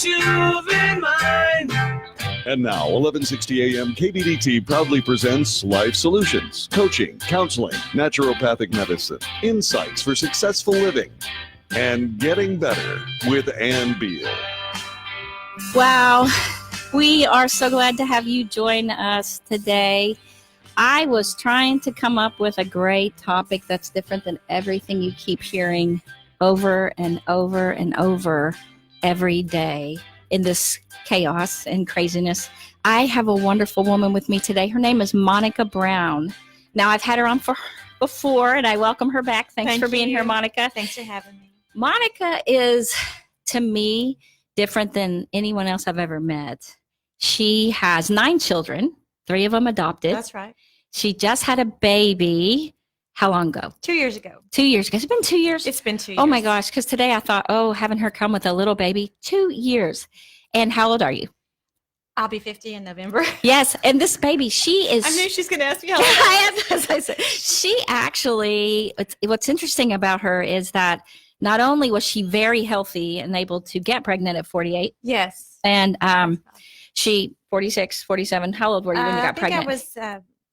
you've in mind. And now, 1160 AM KBDT proudly presents Life Solutions, coaching, counseling, naturopathic medicine, insights for successful living, and getting better with Ann Beal. Wow, we are so glad to have you join us today. I was trying to come up with a great topic that's different than everything you keep hearing over and over and over every day in this chaos and craziness. I have a wonderful woman with me today. Her name is Monica Brown. Now, I've had her on before, and I welcome her back. Thanks for being here, Monica. Thanks for having me. Monica is, to me, different than anyone else I've ever met. She has 9 children, 3 of them adopted. That's right. She just had a baby. How long ago? 2 years ago. 2 years ago. It's been 2 years? It's been 2 years. Oh my gosh, because today I thought, having her come with a little baby, 2 years. And how old are you? I'll be 50 in November. Yes, and this baby, she is... I knew she was going to ask me how old I am. She actually, what's interesting about her is that not only was she very healthy and able to get pregnant at 48. Yes. And she, 46, 47, how old were you when you got pregnant?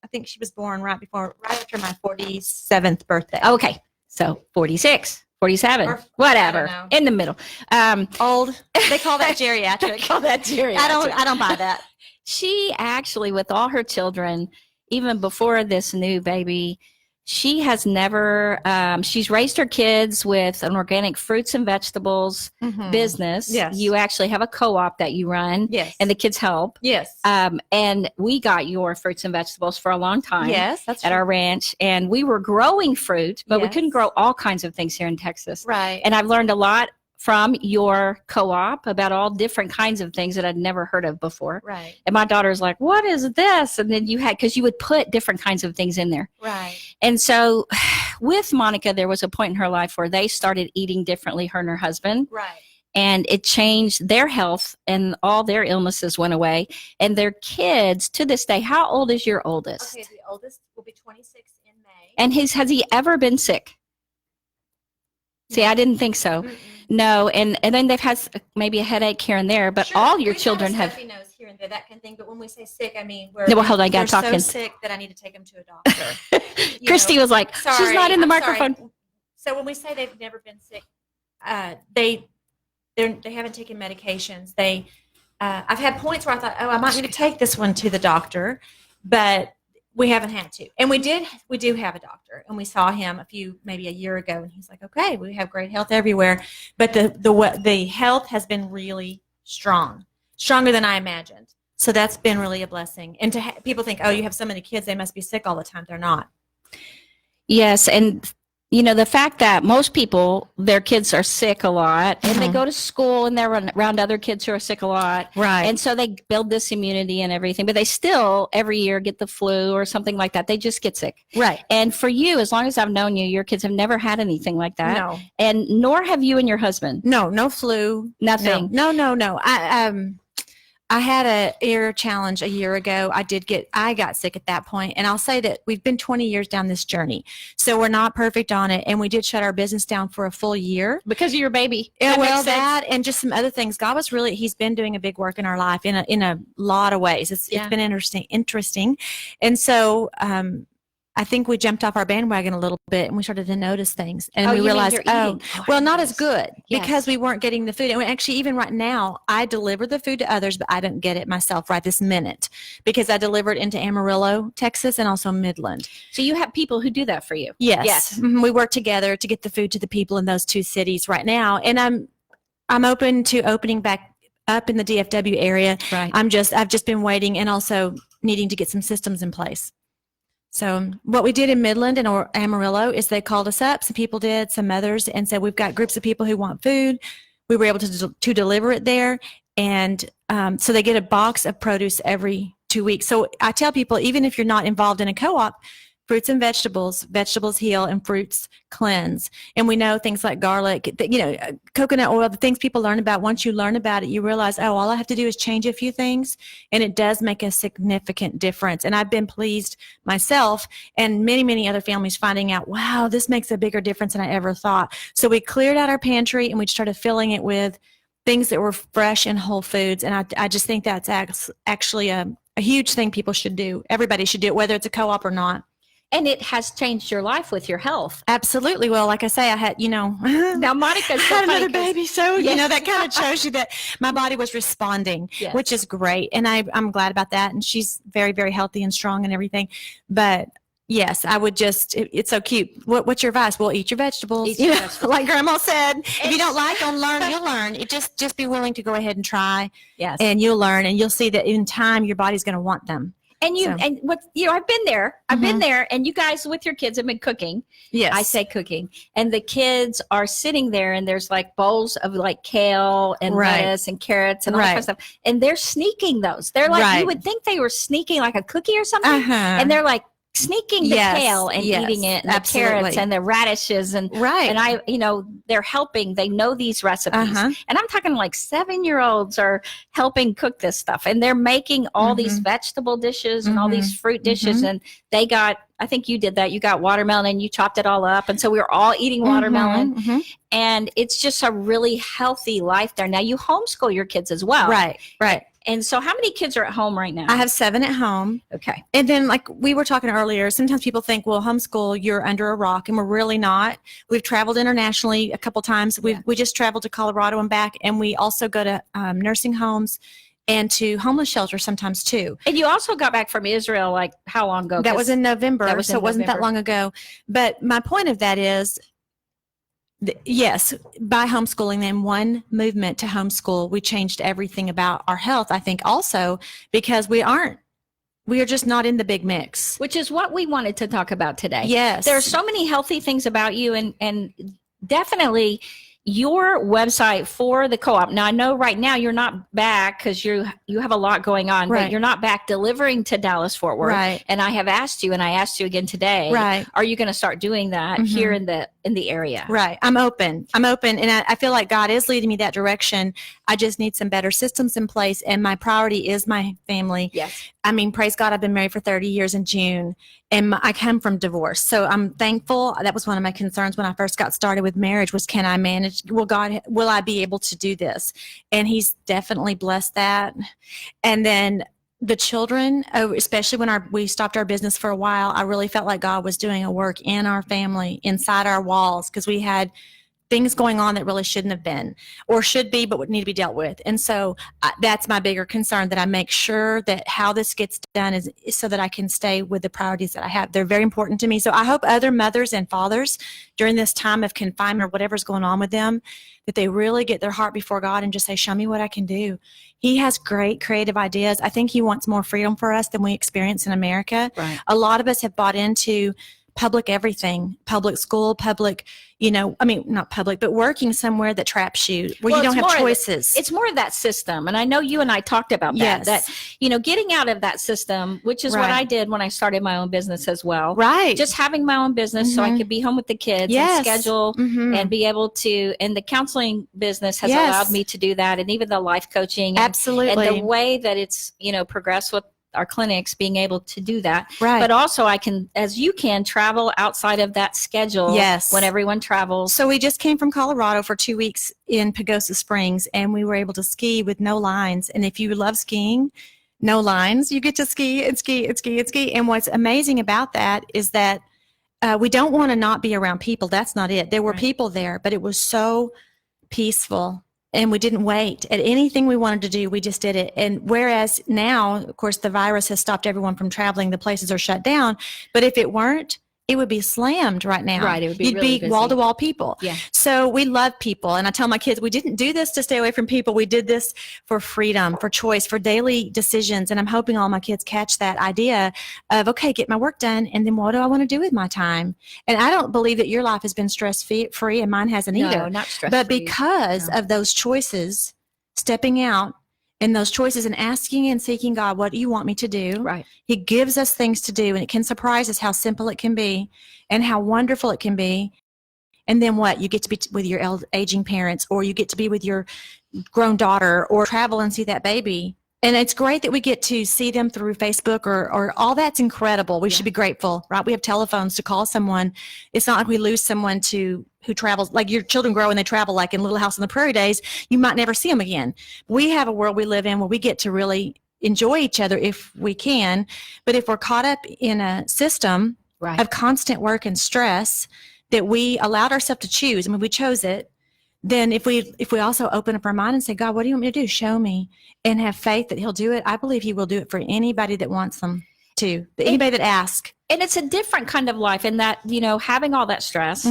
I think she was born right after my 47th birthday. Okay, so 46, 47, Or, whatever, I don't in the middle. Old. They call that geriatric. They call that geriatric. I don't buy that. She actually, with all her children, even before this new baby, she has never, she's raised her kids with an organic fruits and vegetables business. Yes. You actually have a co-op that you run. Yes. And the kids help. Yes. And we got your fruits and vegetables for a long time. Yes, that's at true. our ranch. And we were growing fruit, but we Yes. couldn't grow all kinds of things here in Texas. Right. And I've learned a lot from your co-op about all different kinds of things that I'd never heard of before. Right. And my daughter's like, what is this? And then because you would put different kinds of things in there. Right. And so with Monica, there was a point in her life where they started eating differently, her and her husband. Right. And it changed their health and all their illnesses went away. And their kids, to this day, how old is your oldest? Okay, the oldest will be 26 in May. And has he ever been sick? See, I didn't think so. Mm-mm. No, and then they've had maybe a headache here and there, but Sure, all your we've children had a have. stuffy nose here and there, that kind of thing. But when we say sick, I mean No, well, hold on, I gotta they're talk in. so sick that I need to take them to a doctor. You Christy know, was like, she's sorry, not in the I'm microphone. sorry. So when we say they've never been sick, they haven't taken medications. I've had points where I thought, I might need to take this one to the doctor, but we haven't had to. And we do have a doctor, and we saw him maybe a year ago, and he's like, okay, we have great health everywhere, but the health has been really stronger than I imagined. So that's been really a blessing. And people think, you have so many kids, they must be sick all the time. They're not. Yes, and the fact that most people, their kids are sick a lot, and they go to school and they're around other kids who are sick a lot. Right. And so they build this immunity and everything, but they still every year get the flu or something like that. They just get sick. Right. And for you, as long as I've known you, your kids have never had anything like that. No. And nor have you and your husband. No flu. Nothing. No. I had a ear challenge a year ago. I got sick at that point, and I'll say that we've been 20 years down this journey, so we're not perfect on it. And we did shut our business down for a full year Because of your baby. Yeah, that and just some other things. God was he's been doing a big work in our life in a lot of ways. It's been interesting. And so, I think we jumped off our bandwagon a little bit, and we started to notice things, and we realized, not as good because we weren't getting the food. And actually, even right now, I deliver the food to others, but I don't get it myself right this minute because I deliver it into Amarillo, Texas, and also Midland. So you have people who do that for you. Yes. Mhm. We work together to get the food to the people in those 2 cities right now, and I'm open to opening back up in the DFW area. Right. I've just been waiting and also needing to get some systems in place. So what we did in Midland and Amarillo is they called us up. Some people did, some others, and said, we've got groups of people who want food. We were able to deliver it there. And so they get a box of produce every 2 weeks. So I tell people, even if you're not involved in a co-op, fruits and vegetables heal and fruits cleanse. And we know things like garlic, coconut oil, the things people learn about. Once you learn about it, you realize, all I have to do is change a few things, and it does make a significant difference. And I've been pleased myself and many, many other families finding out, wow, this makes a bigger difference than I ever thought. So we cleared out our pantry and we started filling it with things that were fresh and whole foods. And I just think that's actually a huge thing people should do. Everybody should do it, whether it's a co-op or not. And it has changed your life with your health. Absolutely. Well, like I say, I had, Now, Monica's so had funny another 'cause- baby. So, Yes. that kind of shows you that my body was responding, Yes. which is great. And I'm glad about that. And she's very, very healthy and strong and everything. But yes, I would it's so cute. What's your advice? Well, eat your vegetables. Eat your vegetables. Like Grandma said, if you don't like them, you'll learn. You just be willing to go ahead and try, Yes. and you'll learn, and you'll see that in time your body's going to want them. And So- and what I've been there. I've been Mhm. there, and you guys with your kids have been cooking. Yes. I say cooking, and the kids are sitting there, and there's like bowls of like kale and Right. lettuce and carrots and all that Right. kind of stuff, and they're sneaking those. They're like, Right. you would think they were sneaking like a cookie or something, Uh-huh. and they're like sneaking the Yes, kale and yes, eating it, and the absolutely. carrots and the radishes and. Right. And they're helping. They know these recipes, Uh-huh. and I'm talking like 7-year-olds are helping cook this stuff, and they're making all these vegetable dishes and all these fruit dishes. And they got, I think you did that. You got watermelon and you chopped it all up, and so we were all eating watermelon. Mhm. And it's just a really healthy life there. Now you homeschool your kids as well, Right. Right. And so, how many kids are at home right now? I have 7 at home. Okay. And then, like we were talking earlier, sometimes people think, well, homeschool, you're under a rock, and we're really not. We've traveled internationally a couple times. We just traveled to Colorado and back, and we also go to nursing homes and to homeless shelters sometimes too. And you also got back from Israel, like how long ago? That was in November, That was so in it wasn't that November. long ago. But my point of that is, yes, by homeschooling them, one movement to homeschool, we changed everything about our health. I think also because we are just not in the big mix. which is what we wanted to talk about today. Yes. There are so many healthy things about you, and definitely your website for the co-op. Now I know right now you're not back because you have a lot going on, Right. but you're not back delivering to Dallas Fort Worth. Right. And I have asked you, and I asked you again today. Right. Are you going to start doing that Mhm. here in the area? Right. I'm open. And I feel like God is leading me that direction. I just need some better systems in place. And my priority is my family. Yes. I mean, praise God, I've been married for 30 years in June, and I come from divorce. So I'm thankful. That was one of my concerns when I first got started with marriage was, can I manage? Will I be able to do this? And he's definitely blessed that. And then the children, especially when we stopped our business for a while, I really felt like God was doing a work in our family, inside our walls, because we had things going on that really shouldn't have been or should be, but would need to be dealt with. And so that's my bigger concern, that I make sure that how this gets done is so that I can stay with the priorities that I have. They're very important to me. So I hope other mothers and fathers during this time of confinement or whatever's going on with them, that they really get their heart before God and just say, show me what I can do. He has great creative ideas. I think he wants more freedom for us than we experience in America. Right. A lot of us have bought into public everything, public school, public, not public, but working somewhere that traps you, where Well, you don't it's have more of choices. It's more of that system. And I know you and I talked about that, Yes. getting out of that system, which is what Right. I did when I started my own business as well. right. Just having my own business so I Mhm. could be home with the kids Yes. and schedule Mhm. and be able to, and the counseling business has Yes. allowed me to do that. And even the life coaching and Absolutely. the way that it's, progressed with our clinics, being able to do that. right. But also I can, as you can, travel outside of that schedule. Yes. When everyone travels. So we just came from Colorado for 2 weeks in Pagosa Springs, and we were able to ski with no lines. And if you love skiing, no lines, you get to ski and ski and ski and ski. And what's amazing about that is that we don't want to not be around people. That's not it. There were Right. people there, but it was so peaceful. And we didn't wait at anything we wanted to do. We just did it. And whereas now, of course, the virus has stopped everyone from traveling. The places are shut down. But if it weren't, it would be slammed right now. Right, it would be You'd really be wall-to-wall people. Yeah. So we love people. And I tell my kids, we didn't do this to stay away from people. We did this for freedom, for choice, for daily decisions. And I'm hoping all my kids catch that idea of, okay, get my work done. And then what do I want to do with my time? And I don't believe that your life has been stress-free, and mine hasn't either. No, not stress. But because of those choices, stepping out in those choices and asking and seeking God, what do you want me to do? Right. He gives us things to do, and it can surprise us how simple it can be and how wonderful it can be. And then what? You get to be with your aging parents, or you get to be with your grown daughter, or travel and see that baby. And it's great that we get to see them through Facebook or all that's incredible. We should be grateful, right? We have telephones to call someone. It's not like we lose someone who travels, like your children grow and they travel, like in Little House on the Prairie days, you might never see them again. We have a world we live in where we get to really enjoy each other if we can. But if we're caught up in a system of constant work and stress that we allowed ourselves to choose, I mean, we chose it, then if we also open up our mind and say, God, what do you want me to do? Show me, and have faith that he'll do it. I believe he will do it for anybody that wants them to, anybody that asks. And it's a different kind of life in that, having all that stress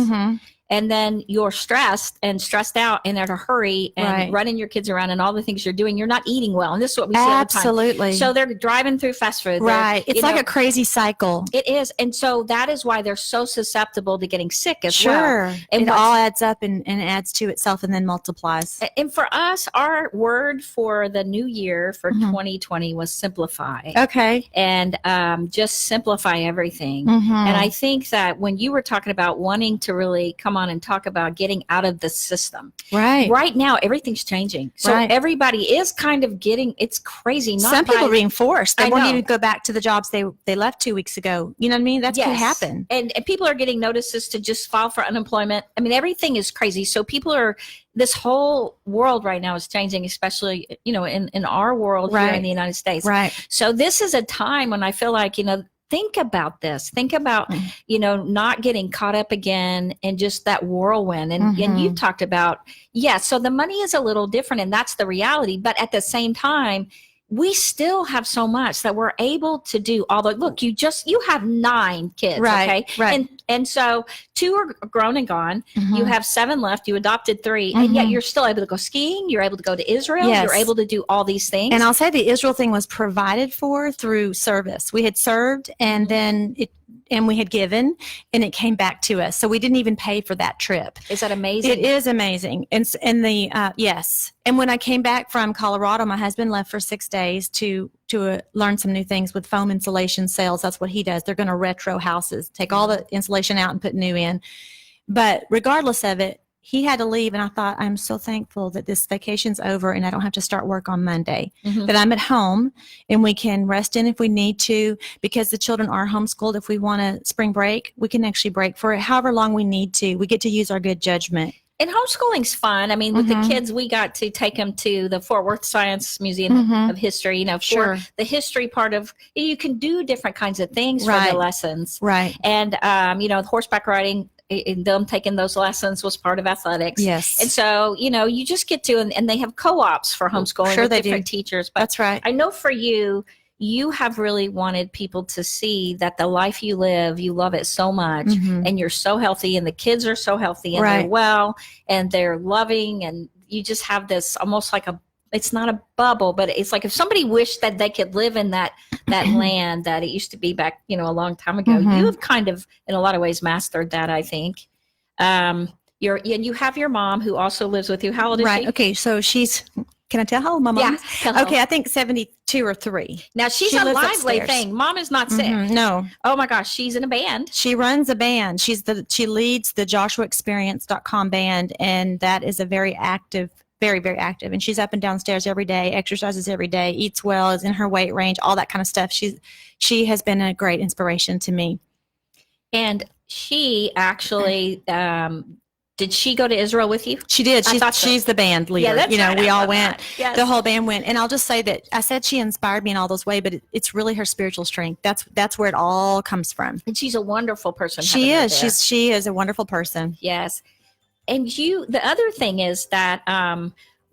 and then you're stressed out and in a hurry and running your kids around and all the things you're doing, you're not eating well. And this is what we see all the time. Absolutely. So they're driving through fast food. Right. It's like a crazy cycle. It is. And so that is why they're so susceptible to getting sick as well. Sure. And it all adds up and adds to itself and then multiplies. And for us, our word for the new year for 2020 was simplify. Okay. And just simplify everything. And I think that when you were talking about wanting to really come on and talk about getting out of the system. Right now, everything's changing. So everybody is kind of it's crazy. Some people are being forced. They won't even go back to the jobs they left 2 weeks ago. You know what I mean? That can happen. And people are getting notices to just file for unemployment. I mean, everything is crazy. So this whole world right now is changing, especially, in our world here in the United States. So this is a time when I feel like, think about this. Think about, not getting caught up again in just that whirlwind. And you've talked about, so the money is a little different and that's the reality. But at the same time, we still have so much that we're able to do. Look, you have 9 kids, okay? And so 2 are grown and gone. You have 7 left. You adopted 3, and yet you're still able to go skiing. You're able to go to Israel. You're able to do all these things. And I'll say the Israel thing was provided for through service. We had served, and then we had given, and it came back to us. So we didn't even pay for that trip. Is that amazing? It is amazing. Yes. And when I came back from Colorado, my husband left for 6 days to learn some new things with foam insulation sales. That's what he does. They're going to retro houses, take all the insulation out and put new in. But regardless of it, he had to leave, and I thought, I'm so thankful that this vacation's over and I don't have to start work on Monday, that I'm at home and we can rest in if we need to, because the children are homeschooled. If we want a spring break, we can actually break for it however long we need to. We get to use our good judgment. And homeschooling's fun. I mean, with the kids, we got to take them to the Fort Worth Science Museum of History, for the history part of, you can do different kinds of things for the lessons. And, horseback riding, and them taking those lessons was part of athletics. Yes. And so, you just get to, and they have co-ops for homeschooling with different teachers. But that's right. I know for you have really wanted people to see that the life you live, you love it so much, and you're so healthy, and the kids are so healthy, and they're well, and they're loving, and you just have this almost like it's not a bubble, but it's like if somebody wished that they could live in that land that it used to be back, a long time ago. You have kind of, in a lot of ways, mastered that, I think. You have your mom who also lives with you. How old is she? Okay, so can I tell how old my mom is? Okay, I think 72 or 3. Now, she's a lively thing. Mom is not sick. No. Oh, my gosh. She's in a band. She runs a band. She leads the JoshuaExperience.com band, and that is a very active, very, very active. And she's up and downstairs every day, exercises every day, eats well, is in her weight range, all that kind of stuff. She has been a great inspiration to me. And she actually... did she go to Israel with you? She did. She's the band leader. Yeah, that's right. We all went. Yes. The whole band went. And I'll just say that I said she inspired me in all those ways, but it's really her spiritual strength. That's where it all comes from. And she's a wonderful person. She is. She is a wonderful person. Yes. And the other thing is that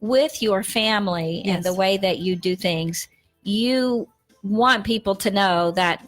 with your family and the way that you do things, you want people to know that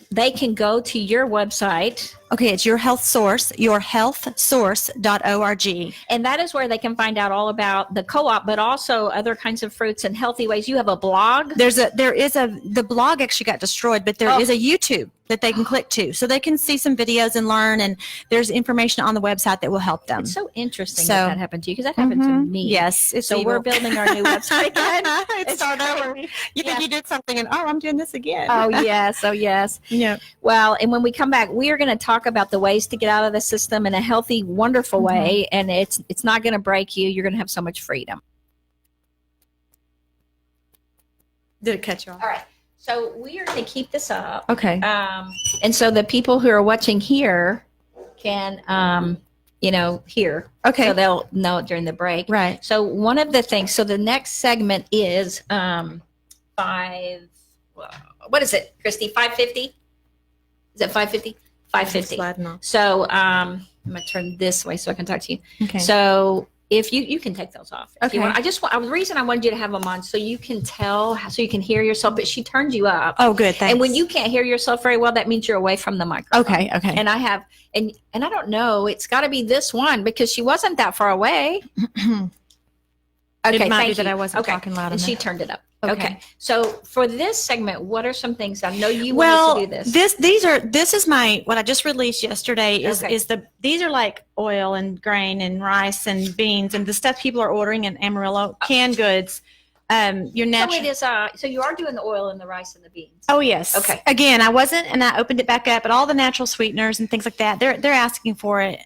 they can go to your website. Okay, it's Your Health Source, yourhealthsource.org. And that is where they can find out all about the co-op, but also other kinds of fruits and healthy ways. You have a blog? The blog actually got destroyed, but there is a YouTube that they can click to. So they can see some videos and learn, and there's information on the website that will help them. It's so interesting that happened to you, because that happened to me. Yes. So we're building our new website again. It's start over. You think you did something and, I'm doing this again. Oh, yes. Oh, yes. Yeah. Well, and when we come back, we are going to talk about the ways to get out of the system in a healthy, wonderful way. And it's not going to break you. You're going to have so much freedom. Did it cut you off? All right. So we are going to keep this up. Okay. And so the people who are watching here can, hear. Okay. So they'll know it during the break. Right. So one of the things, so the next segment is what is it, Christy? 550? Is it 550? 550. Sliding off. So I'm going to turn this way so I can talk to you. Okay. So if you can take those off. If you Okay. want. The reason I wanted you to have them on so you can tell, so you can hear yourself, but she turned you up. Oh, good. Thanks. And when you can't hear yourself very well, that means you're away from the microphone. Okay. Okay. And I have, and I don't know, it's got to be this one because she wasn't that far away. Okay, it might thank be that you. I wasn't Okay. talking loud And enough. she turned it up. Okay. Okay. So for this segment, what are some things I know you Well, wanted to do this? this is my what I just released yesterday Okay. these are like oil and grain and rice and beans and the stuff people are ordering in Amarillo, canned goods. Your So natural. it is. So you are doing the oil and the rice and the beans. Oh yes. Okay. Again, I wasn't, and I opened it back up. But all the natural sweeteners and things like that, they're asking for it.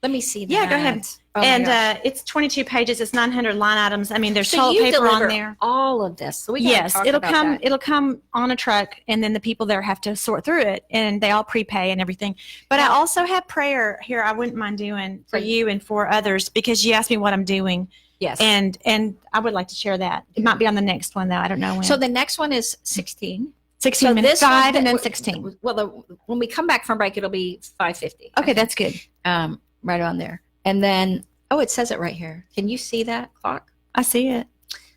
Let me see that. Yeah, go ahead. Oh my And gosh. it's 22 pages. It's 900 line items. I mean, there's So toilet you paper deliver on there. all of this. So we gotta Yes, talk it'll about come. that. It'll come on a truck, and then the people there have to sort through it, and they all prepay and everything. But I also have prayer here. I wouldn't mind doing for Great. you and for others because you asked me what I'm doing, Yes. and I would like to share that. It might be on the next one though. I don't know when. So the next one is 16. 16 So minutes, this one 5, and that- then 16. Well, when we come back from break, it'll be 5:50. Okay, that's good. Right on there. And then, it says it right here. Can you see that clock? I see it.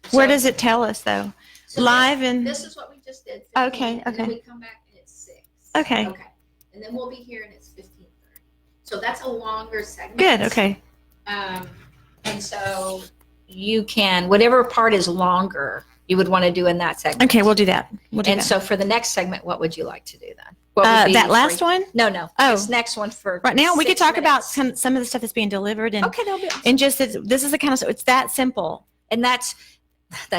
So- Where does it tell us though? so Live and This is what we just did. Okay, And then okay. we come back and it's 6. Okay. Okay. And then we'll be here and it's 15:30. So that's a longer segment. good. Okay. And so you can, whatever part is longer, you would want to do in that segment. Okay, we'll do that. We'll do And that. so for the next segment, what would you like to do then? What would be That for last you? one. No. Oh. This next one for Right now, we could 6 talk about minutes. some of the stuff that's being delivered and Okay, that'll be awesome. and just this is the kind of it's that simple. And that's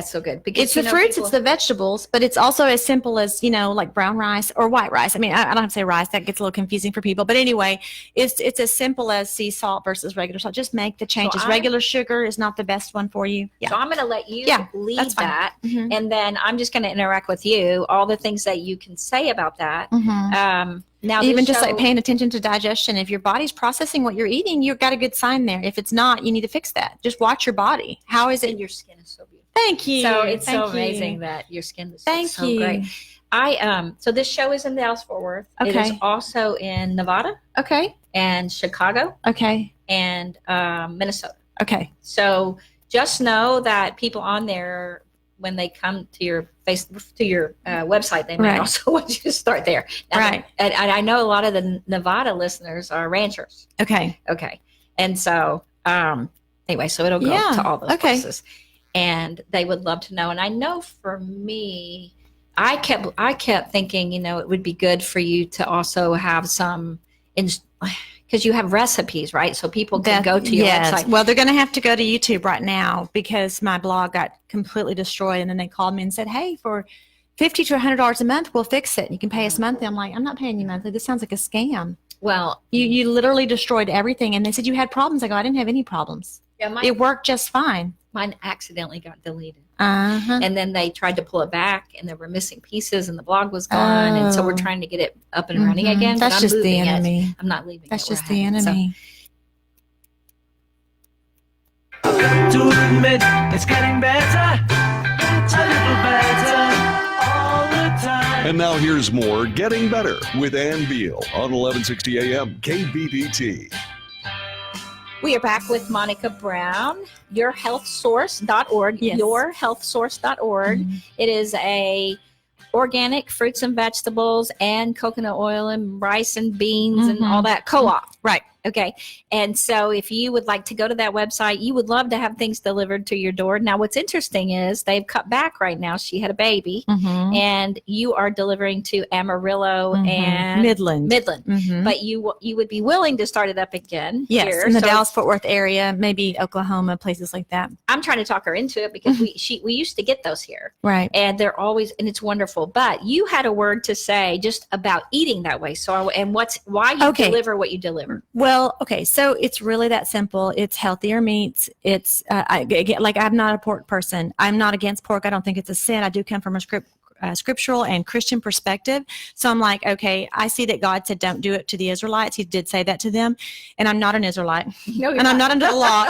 so good because It's the fruits, it's the vegetables, but it's also as simple as like brown rice or white rice. I mean, I don't have to say rice; that gets a little confusing for people. But anyway, it's as simple as sea salt versus regular salt. Just make the changes. I- Regular sugar is not the best one for you. Yeah. So I'm going to let you Yeah, lead that's fine. that, Mhm. and then I'm just going to interact with you. All the things that you can say about that. Now, Even this just like show- paying attention to digestion. If your body's processing what you're eating, you've got a good sign there. If it's not, you need to fix that. Just watch your body. How is and it? your skin is so beautiful. Thank you. So it's Thank so you. amazing that your skin is Thank so you. great. So this show is in Dallas Fort Worth. It is Okay. also in Nevada Okay. and Chicago Okay. and Minnesota. Okay. So just know that people on there, when they come to your website, they might Right. also want you to start there. Now, Right. And I know a lot of the Nevada listeners are ranchers. Okay. Okay. And so anyway, so it'll go Yeah, to all those okay. places. And they would love to know. And I know for me, I kept thinking, it would be good for you to also have some because you have recipes, right? So people can go to your Yes. website. Well, they're going to have to go to YouTube right now because my blog got completely destroyed. And then they called me and said, "Hey, for $50 to $100 a month, we'll fix it. You can pay us monthly." I'm like, "I'm not paying you monthly. This sounds like a scam." Well, You literally destroyed everything. And they said you had problems. I go, "I didn't have any problems. yeah, It worked just fine." mine accidentally got deleted. Uh-huh. And then they tried to pull it back and there were missing pieces and the blog was gone. And so we're Oh. trying to get it up and running Mhm. again. but That's I'm just the moving it. enemy. I'm not leaving That's it where just I the have it. So- enemy. I've got to admit, it's getting better, a little better all the time. And now here's more Getting Better with Ann Beal on 1160 AM KBDT. We are back with Monica Brown, yourhealthsource.org, Yes. yourhealthsource.org. Mhm. It is a organic fruits and vegetables and coconut oil and rice and beans and Mhm. all that co-op. Right. Okay. And so if you would like to go to that website, you would love to have things delivered to your door. Now, what's interesting is they've cut back right now. She had a baby Mhm. and you are delivering to Amarillo Mhm. and Midland. Midland. But you would be willing to start it up again Yes, here. in the So Dallas Fort Worth area, maybe Oklahoma, places like that. I'm trying to talk her into it because we used to get those here. Right. And they're always, and it's wonderful. But you had a word to say just about eating that way. So, and why you Okay. deliver what you deliver. Well, Well, okay, so it's really that simple. It's healthier meats. It's I'm not a pork person. I'm not against pork. I don't think it's a sin. I do come from a scriptural and Christian perspective. So I'm like, okay, I see that God said don't do it to the Israelites. He did say that to them. And I'm not an Israelite. No, you're and I'm not under the law,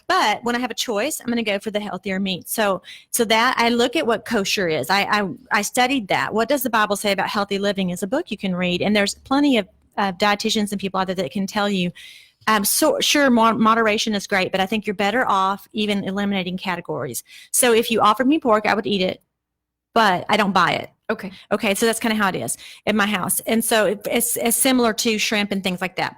but when I have a choice, I'm going to go for the healthier meat. So that I look at what kosher is. I studied that. What does the Bible say about healthy living is a book you can read. And there's plenty of dietitians and people out there that can tell you, so sure, moderation is great, but I think you're better off even eliminating categories. So if you offered me pork, I would eat it, but I don't buy it. Okay. So that's kind of how it is in my house. And so it's similar to shrimp and things like that.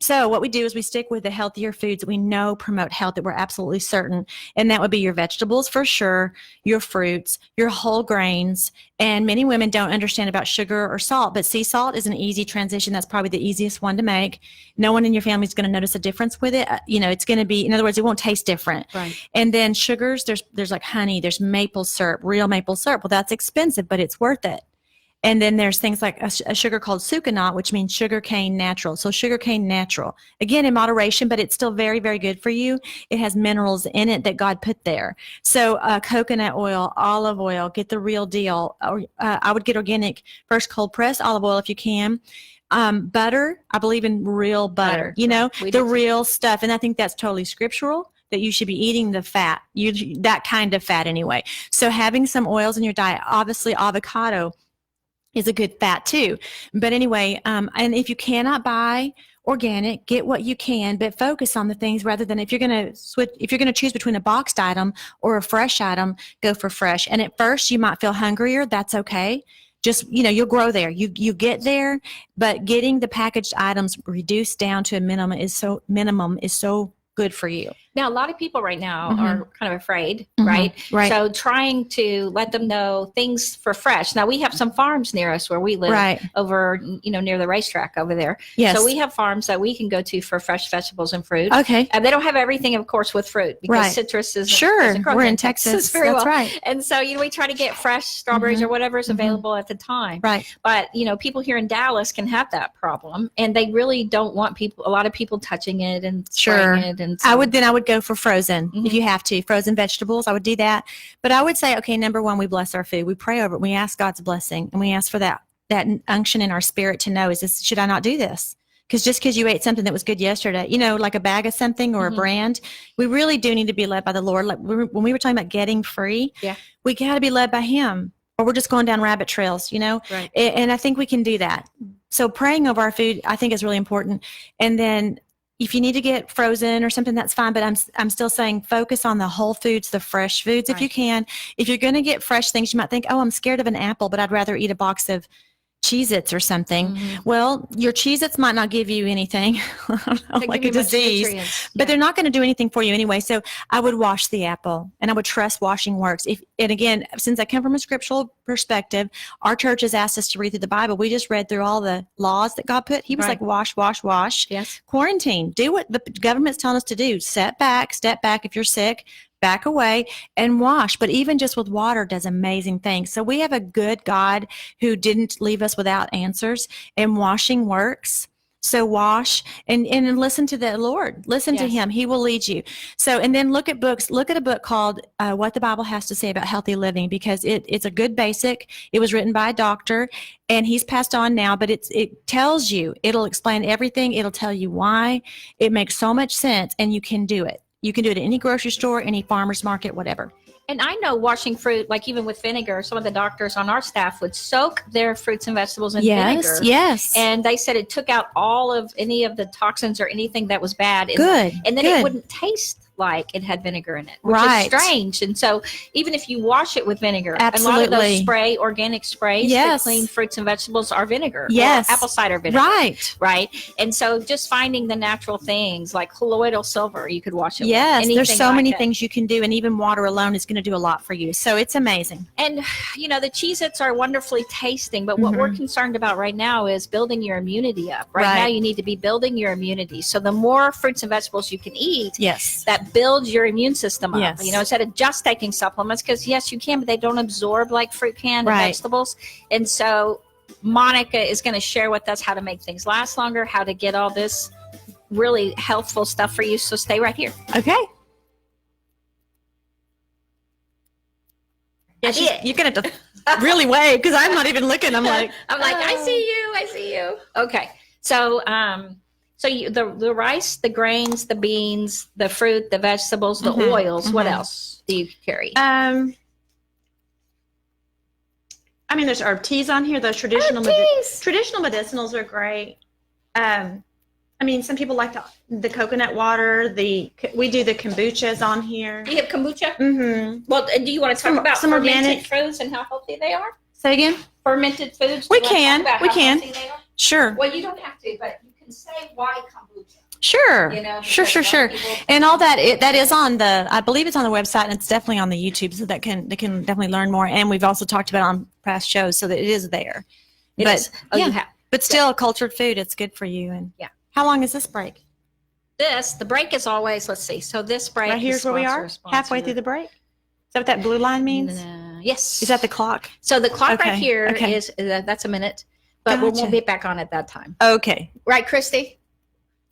So what we do is we stick with the healthier foods that we know promote health, that we're absolutely certain. And that would be your vegetables for sure, your fruits, your whole grains. And many women don't understand about sugar or salt, but sea salt is an easy transition. That's probably the easiest one to make. No one in your family is going to notice a difference with it. It's going to be, in other words, it won't taste different. Right. And then sugars, there's like honey, there's maple syrup, real maple syrup. Well, that's expensive, but it's worth it. And then there's things like a sugar called sucanat, which means sugarcane natural. So sugarcane natural, again, in moderation, but it's still very, very good for you. It has minerals in it that God put there. So coconut oil, olive oil, get the real deal. I would get organic, first cold press olive oil if you can. Butter, I believe in real butter, the real stuff. And I think that's totally scriptural, that you should be eating the fat, that kind of fat anyway. So having some oils in your diet, obviously avocado is a good fat too. But anyway, and if you cannot buy organic, get what you can, but focus on the things rather than if you're going to choose between a boxed item or a fresh item, go for fresh. And at first you might feel hungrier. That's okay. Just, you'll grow there. You get there, but getting the packaged items reduced down to a minimum is so good for you. Now, a lot of people right now are kind of afraid, Mm-hmm. right? Right. So trying to let them know things for fresh. Now, we have some farms near us where we live Right. over, near the racetrack over there. Yes. So we have farms that we can go to for fresh vegetables and fruit. Okay. And they don't have everything, of course, with fruit because Right. citrus is Sure. We're in Texas. very That's well. right. And so, we try to get fresh strawberries or whatever is available at the time. Right. But, people here in Dallas can have that problem and they really don't want a lot of people touching it and spraying it. And so, I would go for frozen if you have to. Frozen vegetables, I would do that. But I would say, okay, number one, we bless our food. We pray over it. We ask God's blessing and we ask for that unction in our spirit to know, should I not do this? Because just because you ate something that was good yesterday, like a bag of something or a brand, we really do need to be led by the Lord. Like when we were talking about getting free, we got to be led by Him or we're just going down rabbit trails, Right. And I think we can do that. So praying over our food, I think, is really important. And then if you need to get frozen or something, that's fine. But I'm still saying focus on the whole foods, the fresh foods if you can. If you're going to get fresh things, you might think, I'm scared of an apple, but I'd rather eat a box of Cheez-Its or something. Well, your Cheez-Its might not give you anything, I don't know, like a disease, but they're not going to do anything for you anyway. So I would wash the apple and I would trust washing works. And again, since I come from a scriptural perspective, our church has asked us to read through the Bible. We just read through all the laws that God put. He was like, wash, wash, wash. Yes. Quarantine. Do what the government's telling us to do. Step back if you're sick. Back away and wash. But even just with water does amazing things. So we have a good God who didn't leave us without answers, and washing works. So wash and listen to the Lord. Listen to Him. He will lead you. So, and then look at books. Look at a book called What the Bible Has to Say About Healthy Living, because it's a good basic. It was written by a doctor and he's passed on now, but it tells you, it'll explain everything. It'll tell you why. It makes so much sense and you can do it. You can do it at any grocery store, any farmer's market, whatever. And I know washing fruit, like even with vinegar, some of the doctors on our staff would soak their fruits and vegetables in vinegar. Yes. And they said it took out all of any of the toxins or anything that was bad. Good. And then good. it wouldn't taste like it had vinegar in it, which Right. is strange. And so even if you wash it with vinegar, Absolutely. a lot of those organic sprays Yes. to clean fruits and vegetables are vinegar. Yes. Or apple cider vinegar. Right. Right. And so just finding the natural things like colloidal silver, you could wash it Yes. with. There's Anything so like many that. things you can do, and even water alone is going to do a lot for you. So it's amazing. And, the Cheez-Its are wonderfully tasting, but what we're concerned about right now is building your immunity up. Right now, you need to be building your immunity. So the more fruits and vegetables you can eat, Yes. that builds your immune system up. Yes. Instead of just taking supplements, because yes, you can, but they don't absorb like fruit can and Right. vegetables. And so Monica is going to share with us how to make things last longer, how to get all this really healthful stuff for you. So stay right here. Okay. Yeah, Yeah. you're going to have to really wave because I'm not even looking. I'm like, I see you. Okay. So, so the rice, the grains, the beans, the fruit, the vegetables, the oils. What else do you carry? I mean, there's herb teas on here. Those traditional medicinals are great. I mean, some people like the coconut water. We do the kombuchas on here. Do you have kombucha? Mm-hmm. Well, do you want to talk about some fermented organic foods and how healthy they are? Say again. Fermented foods. We Do you want to can. talk about We how can. healthy they are? Sure. Well, you don't have to, but you can say why kombucha. Sure. You know, Sure. because a lot of people- And all that that is on I believe it's on the website, and it's definitely on the YouTube, so they can definitely learn more. And we've also talked about it on past shows, so that it is there. It but is. Oh, yeah, you have. but still, cultured food, it's good for you. And Yeah. How long is this break? The break is always, let's see. So this break Right here's is where we are, halfway through the break. Is that what that blue line means? Yes. Is that the clock? So the clock right Okay, here okay. is that's a minute, but we Gotcha. won't be back on at that time. Okay. Right, Christy?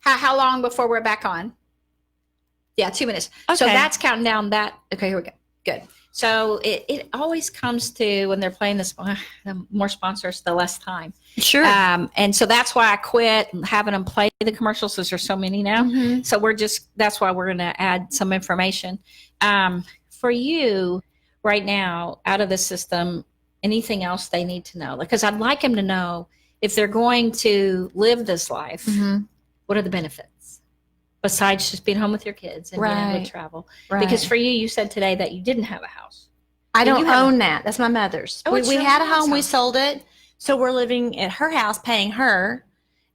How long before we're back on? Yeah, 2 minutes. So Okay. that's counting down that. Okay, here we go. Good. So it always comes to when they're playing this, the more sponsors, the less time. Sure. And so that's why I quit having them play the commercials because there's so many now. Mhm. So that's why we're going to add some information. For you right now, out of the system, anything else they need to know? Because I'd like them to know if they're going to live this life, Mhm. what are the benefits? Besides just being home with your kids and being able Right. to travel. Right. Because for you said today that you didn't have a house. I Do you don't have- own that. That's my mother's. Oh, we it's we your had a mom's home. We house. sold it. So we're living at her house, paying her.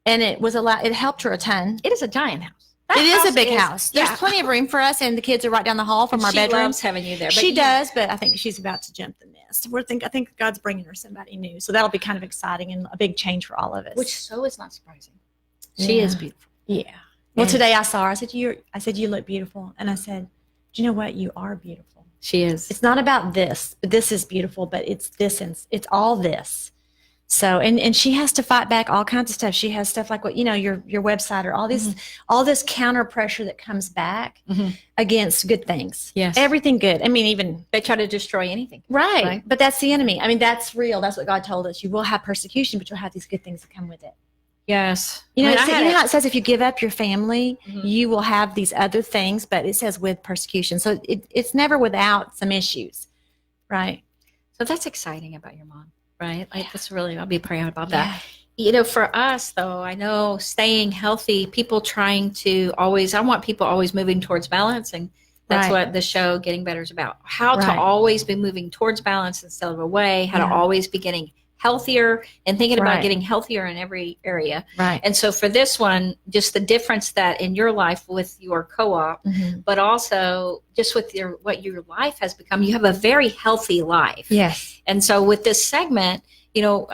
And it was it helped her a ton. It is a giant house. It is a big house. There's Yeah. plenty of room for us, and the kids are right down the hall from our She bedroom. loves having you there. But She you- does, but I think she's about to jump the nest. I think God's bringing her somebody new, so that'll be kind of exciting and a big change for all of us. Which so is not surprising. She Yeah. is beautiful. yeah. Well, And- today I saw her. I said, you look beautiful, and I said, do you know what? You are beautiful. She is. It's not about this. This is beautiful, but it's this and it's all this. So, and she has to fight back all kinds of stuff. She has stuff like your website or all this counter pressure that comes back Mhm. against good things. Yes. Everything good. I mean, even They try to destroy anything. right. Right. But that's the enemy. I mean, that's real. That's what God told us. You will have persecution, but you'll have these good things that come with it. Yes. You know, I mean, you know how it says if you give up your family, Mhm. you will have these other things, but it says with persecution. So it's never without some issues. Right. So that's exciting about your mom, right? Like that's really, I'll be praying about that. You know, for us though, I know staying healthy, people trying to always, I want people always moving towards balance. And that's Right. what the show Getting Better is about. How to Right. always be moving towards balance instead of away, how to Yeah. always be getting healthier and thinking about Right. getting healthier in every area. Right. And so for this one, just the difference that in your life with your co-op, Mhm. but also just with what your life has become, you have a very healthy life. Yes. And so with this segment, you know,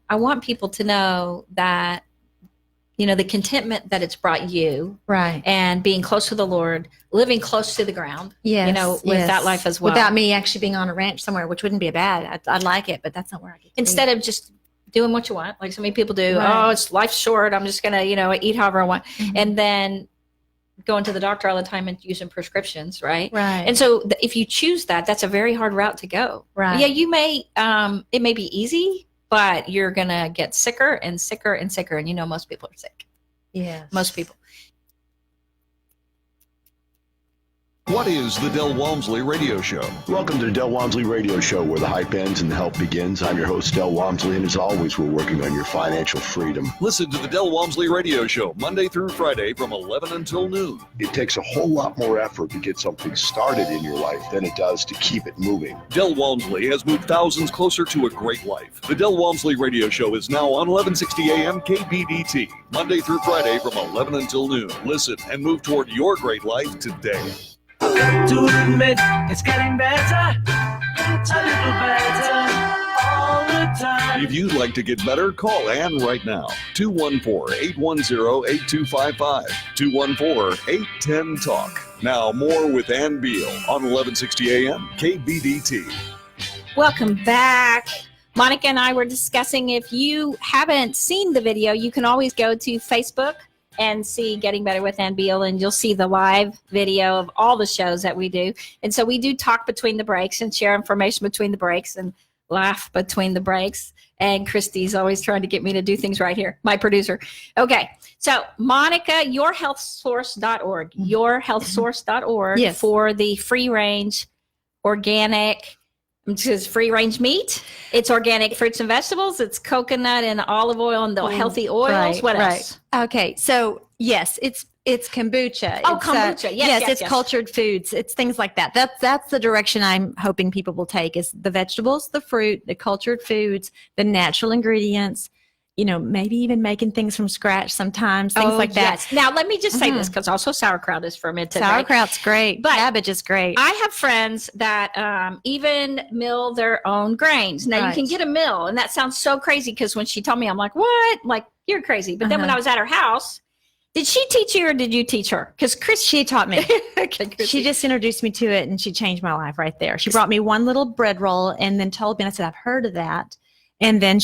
I want people to know that, you know, the contentment that it's brought you Right. and being close to the Lord, living close to the ground, Yes. you know, with yes. that life as well. Without me actually being on a ranch somewhere, which wouldn't be bad. I'd like it, but that's not where I get to Instead of just doing what you want, like so many people do. Right. Oh, it's life's short. I'm just going to, you know, eat however I want. be. Mhm. And then going to the doctor all the time and using prescriptions, right? Right. And so if you choose that, that's a very hard route to go. right. Yeah, you may, it may be easy, but you're going to get sicker and sicker and sicker. And you know, most people are sick. Yes. Most people. What is the Del Walmsley Radio Show? Welcome to the Del Walmsley Radio Show, where the hype ends and the help begins. I'm your host, Del Walmsley, and as always, we're working on your financial freedom. Listen to the Del Walmsley Radio Show Monday through Friday from 11 until noon. It takes a whole lot more effort to get something started in your life than it does to keep it moving. Del Walmsley has moved thousands closer to a great life. The Del Walmsley Radio Show is now on 1160 AM KBDT, Monday through Friday from 11 until noon. Listen and move toward your great life today. I've got to admit, it's getting better, a little better, all the time. If you'd like to get better, call Ann right now. 214-810-8255. 214-810-TALK. Now more with Ann Beal on 1160 AM KBDT. Welcome back. Monica and I were discussing, if you haven't seen the video, you can always go to Facebook and see Getting Better with Ann Beal, and you'll see the live video of all the shows that we do. And so we do talk between the breaks and share information between the breaks and laugh between the breaks. And Christy's always trying to get me to do things right here, my producer. Okay, so Monica, yourhealthsource.org, yourhealthsource.org Yes. for the free-range organic. It says free range meat. It's organic fruits and vegetables. It's coconut and olive oil and the healthy oils. Right, What right. else? Okay, so yes, it's kombucha. Oh, It's, kombucha. Yes, it's yes. cultured foods. It's things like that. That's the direction I'm hoping people will take is the vegetables, the fruit, the cultured foods, the natural ingredients. You know, maybe even making things from scratch sometimes, things like that. Yes. Now, let me just say this because also sauerkraut is fermented. right? Sauerkraut's great. But cabbage is great. I have friends that even mill their own grains. Now, you Right. can get a mill, and that sounds so crazy because when she told me, I'm like, what? Like, you're crazy. But then when I was at her house, did she teach you or did you teach her? Because She taught me. okay, Chrissy. She just introduced me to it and she changed my life right there. She brought me one little bread roll and then told me, and I said, I've heard of that. And then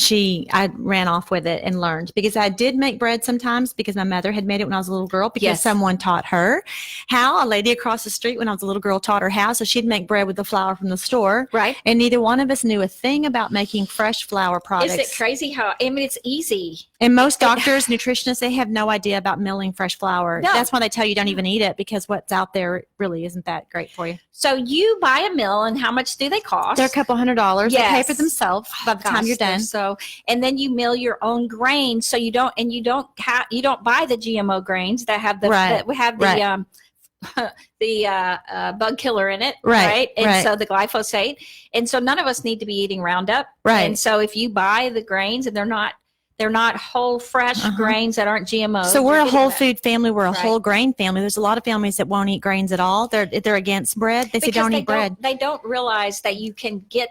I ran off with it and learned because I did make bread sometimes because my mother had made it when I was a little girl because Yes. someone taught her how. A lady across the street when I was a little girl taught her how. So she'd make bread with the flour from the store. Right. And neither one of us knew a thing about making fresh flour products. Is it crazy how, I mean, it's easy. And most doctors, nutritionists, they have no idea about milling fresh flour. No. That's why they tell you don't even eat it because what's out there really isn't that great for you. So you buy a mill, and how much do they cost? They're a couple $100. They pay Yes. for themselves by the time Gosh, you're they're done. So, and then you mill your own grains. So you don't buy the GMO grains that have the Right, that have the right. bug killer in it, Right, And right. so the glyphosate, and so none of us need to be eating Roundup, Right. And so if you buy the grains and they're not whole fresh grains that aren't GMO. So we're you're a getting whole that. food family. We're a Right. whole grain family. There's a lot of families that won't eat grains at all. They're against bread. They say Because don't eat bread. They don't realize that you can get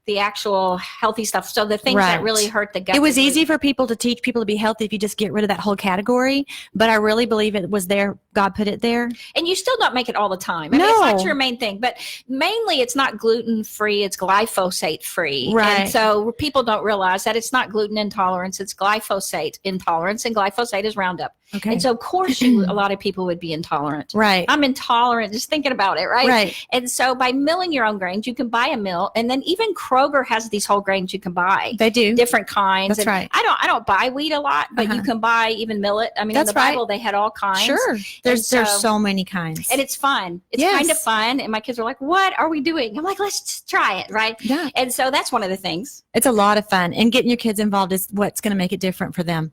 the actual healthy stuff. So the things that Right. really hurt the gut. It was is- easy for people to teach people to be healthy if you just get rid of that whole category. But I really believe it was there. God put it there. And you still don't make it all the time. I mean, it's No. not your main thing, but mainly it's not gluten free. It's glyphosate free. Right. And so people don't realize that it's not gluten intolerance. It's glyphosate intolerance, and glyphosate is Roundup. Okay. And so of course a lot of people would be intolerant. Right. I'm intolerant just thinking about it, right? Right. And so by milling your own grains, you can buy a mill, and then even Kroger has these whole grains you can buy. They do. Different kinds. That's And right. I don't buy wheat a lot, but you can buy even millet. I mean, That's in the right. Bible they had all kinds. Sure. There's so- so many kinds. And it's fun. It's Yes. kind of fun. And my kids are like, what are we doing? I'm like, let's just try it. Right. Yeah. And so that's one of the things. It's a lot of fun. And getting your kids involved is what's going to make it different for them.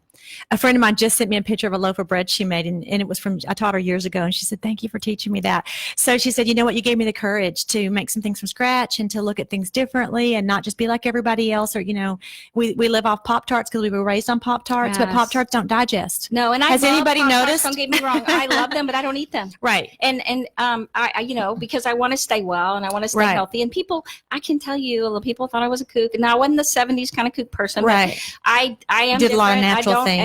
A friend of mine just sent me a picture of a loaf of bread she made, and it was from, I taught her years ago, and she said, thank you for teaching me that. So she said, you know what, you gave me the courage to make some things from scratch and to look at things differently and not just be like everybody else. Or, you know, we live off Pop-Tarts because we were raised on Pop-Tarts, but Yes. Pop-Tarts don't digest. No. And I Has love anybody Pop-Tarts, noticed? Don't get me wrong. I love them, but I don't eat them. Right. And I you know, because I want to stay well and I want to stay Right. healthy. And people, I can tell you, the people thought I was a kook. Now I wasn't the 70s kind of kook person. but Right. I am Did a lot of different. natural I don't things.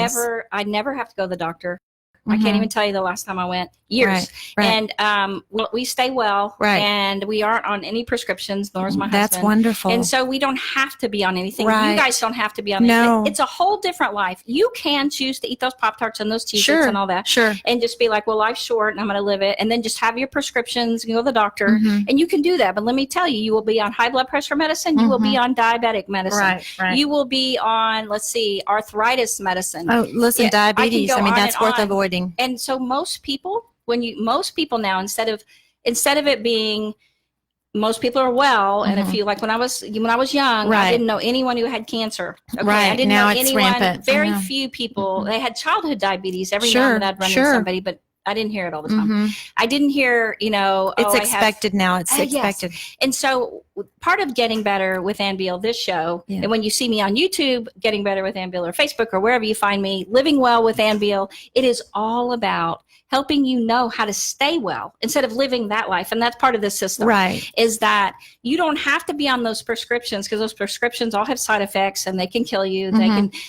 I never have to go to the doctor. I Mhm. can't even tell you the last time I went. Years. Right. And we stay well. Right. And we aren't on any prescriptions, nor is my That's husband. wonderful. And so we don't have to be on anything. Right. You guys don't have to be on No. anything. It's a whole different life. You can choose to eat those Pop-Tarts and those Cheez-Its Sure. and all that. Sure. And just be like, well, life's short and I'm going to live it. And then just have your prescriptions and go to the doctor. Mhm. And you can do that. But let me tell you, you will be on high blood pressure medicine. You will be on diabetic medicine. Right. Right. You will be on, let's see, arthritis medicine. Oh, listen, Yeah, I can diabetes. go I mean, on that's and worth on. avoiding. And so most people now, instead of it being most people are well, and if you like when I was young, Right. I didn't know anyone who had cancer. Okay, I Right. didn't Now know it's anyone. rampant. Very Uh-huh. few people. They had childhood diabetes. Every now Sure, and then I'd run into sure. somebody, but I didn't hear it all the time. Mhm. I didn't hear, It's I have- expected now. It's Yes. expected. And so part of Getting Better with Ann Beal, this show, Yeah. and when you see me on YouTube, Getting Better with Ann Beal, or Facebook, or wherever you find me, Living Well with Ann Beal, it is all about helping you know how to stay well instead of living that life. And that's part of the system. Right. Is that you don't have to be on those prescriptions, because those prescriptions all have side effects and they can kill you.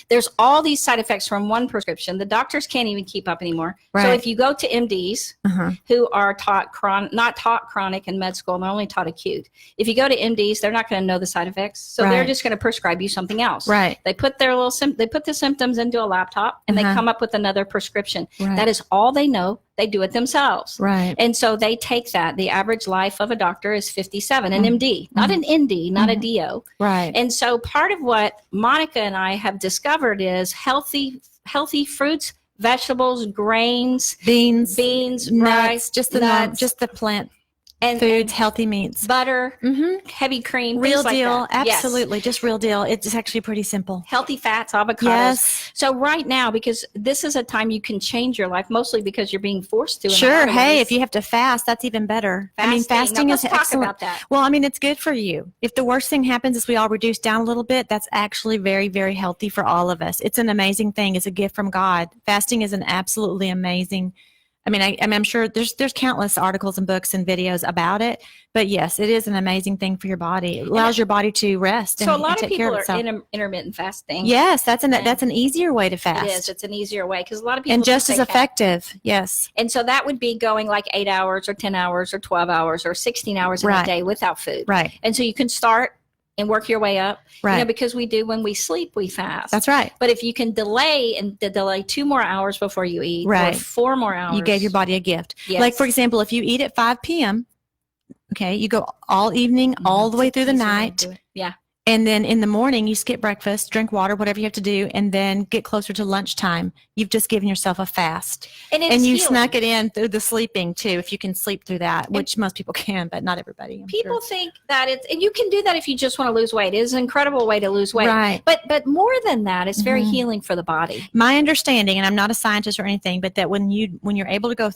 There's all these side effects from one prescription. The doctors can't even keep up anymore. So Right. if you go to to MDs Uh-huh. who are taught not taught chronic in med school, they're only taught acute. If you go to MDs, they're not going to know the side effects, so they're Right. just going to prescribe you something else. Right. They put their they put the symptoms into a laptop and they Uh-huh. come up with another prescription. Right. That is all they know. They do it themselves. Right. And so they take that. The average life of a doctor is 57, an Mhm. MD, not an ND, not a Mhm. DO. Right. And so part of what Monica and I have discovered is healthy fruits, vegetables, grains, Beans, beans, nuts, rice, just the nuts, just the plant and foods, healthy meats. butter, Mm-hmm. heavy cream, Real things like deal. that. Yes. Absolutely. Just real deal. It's actually pretty simple. Healthy fats, avocados. Yes. So right now, because this is a time you can change your life, mostly because you're being forced to. in a Sure. lot of Hey, ways. if you have to fast, that's even better. Fasting. I mean, fasting Now, is let's talk excellent. about that. Well, I mean, it's good for you. If the worst thing happens is we all reduce down a little bit, that's actually very, very healthy for all of us. It's an amazing thing. It's a gift from God. Fasting is an absolutely amazing. I mean, I'm sure there's countless articles and books and videos about it, but yes, it is an amazing thing for your body. It allows your body to rest So a and lot of take care people of are itself. intermittent fasting. Yes, that's an easier way to fast. It is. It's an easier way because a lot of people And think just as they can't. effective. Yes. And so that would be going like 8 hours or 10 hours or 12 hours or 16 hours in a Right. day without food. Right. And so you can start and work your way up. Right. Because we do when we sleep, we fast. That's right. But if you can delay 2 more hours before you eat, Right. or 4 more hours, You gave your body a gift. Yes. Like, for example, if you eat at 5 p.m., okay, you go all evening, all the way through the Easy way to night. do it. Yeah. And then in the morning, you skip breakfast, drink water, whatever you have to do, and then get closer to lunchtime. You've just given yourself a fast. And it's And you healing. snuck it in through the sleeping, too, if you can sleep through that, which most people can, but not everybody. I'm People sure. think that and you can do that if you just want to lose weight. It is an incredible way to lose weight. Right. But more than that, it's very Mhm. healing for the body. My understanding, and I'm not a scientist or anything, but that when you're able to go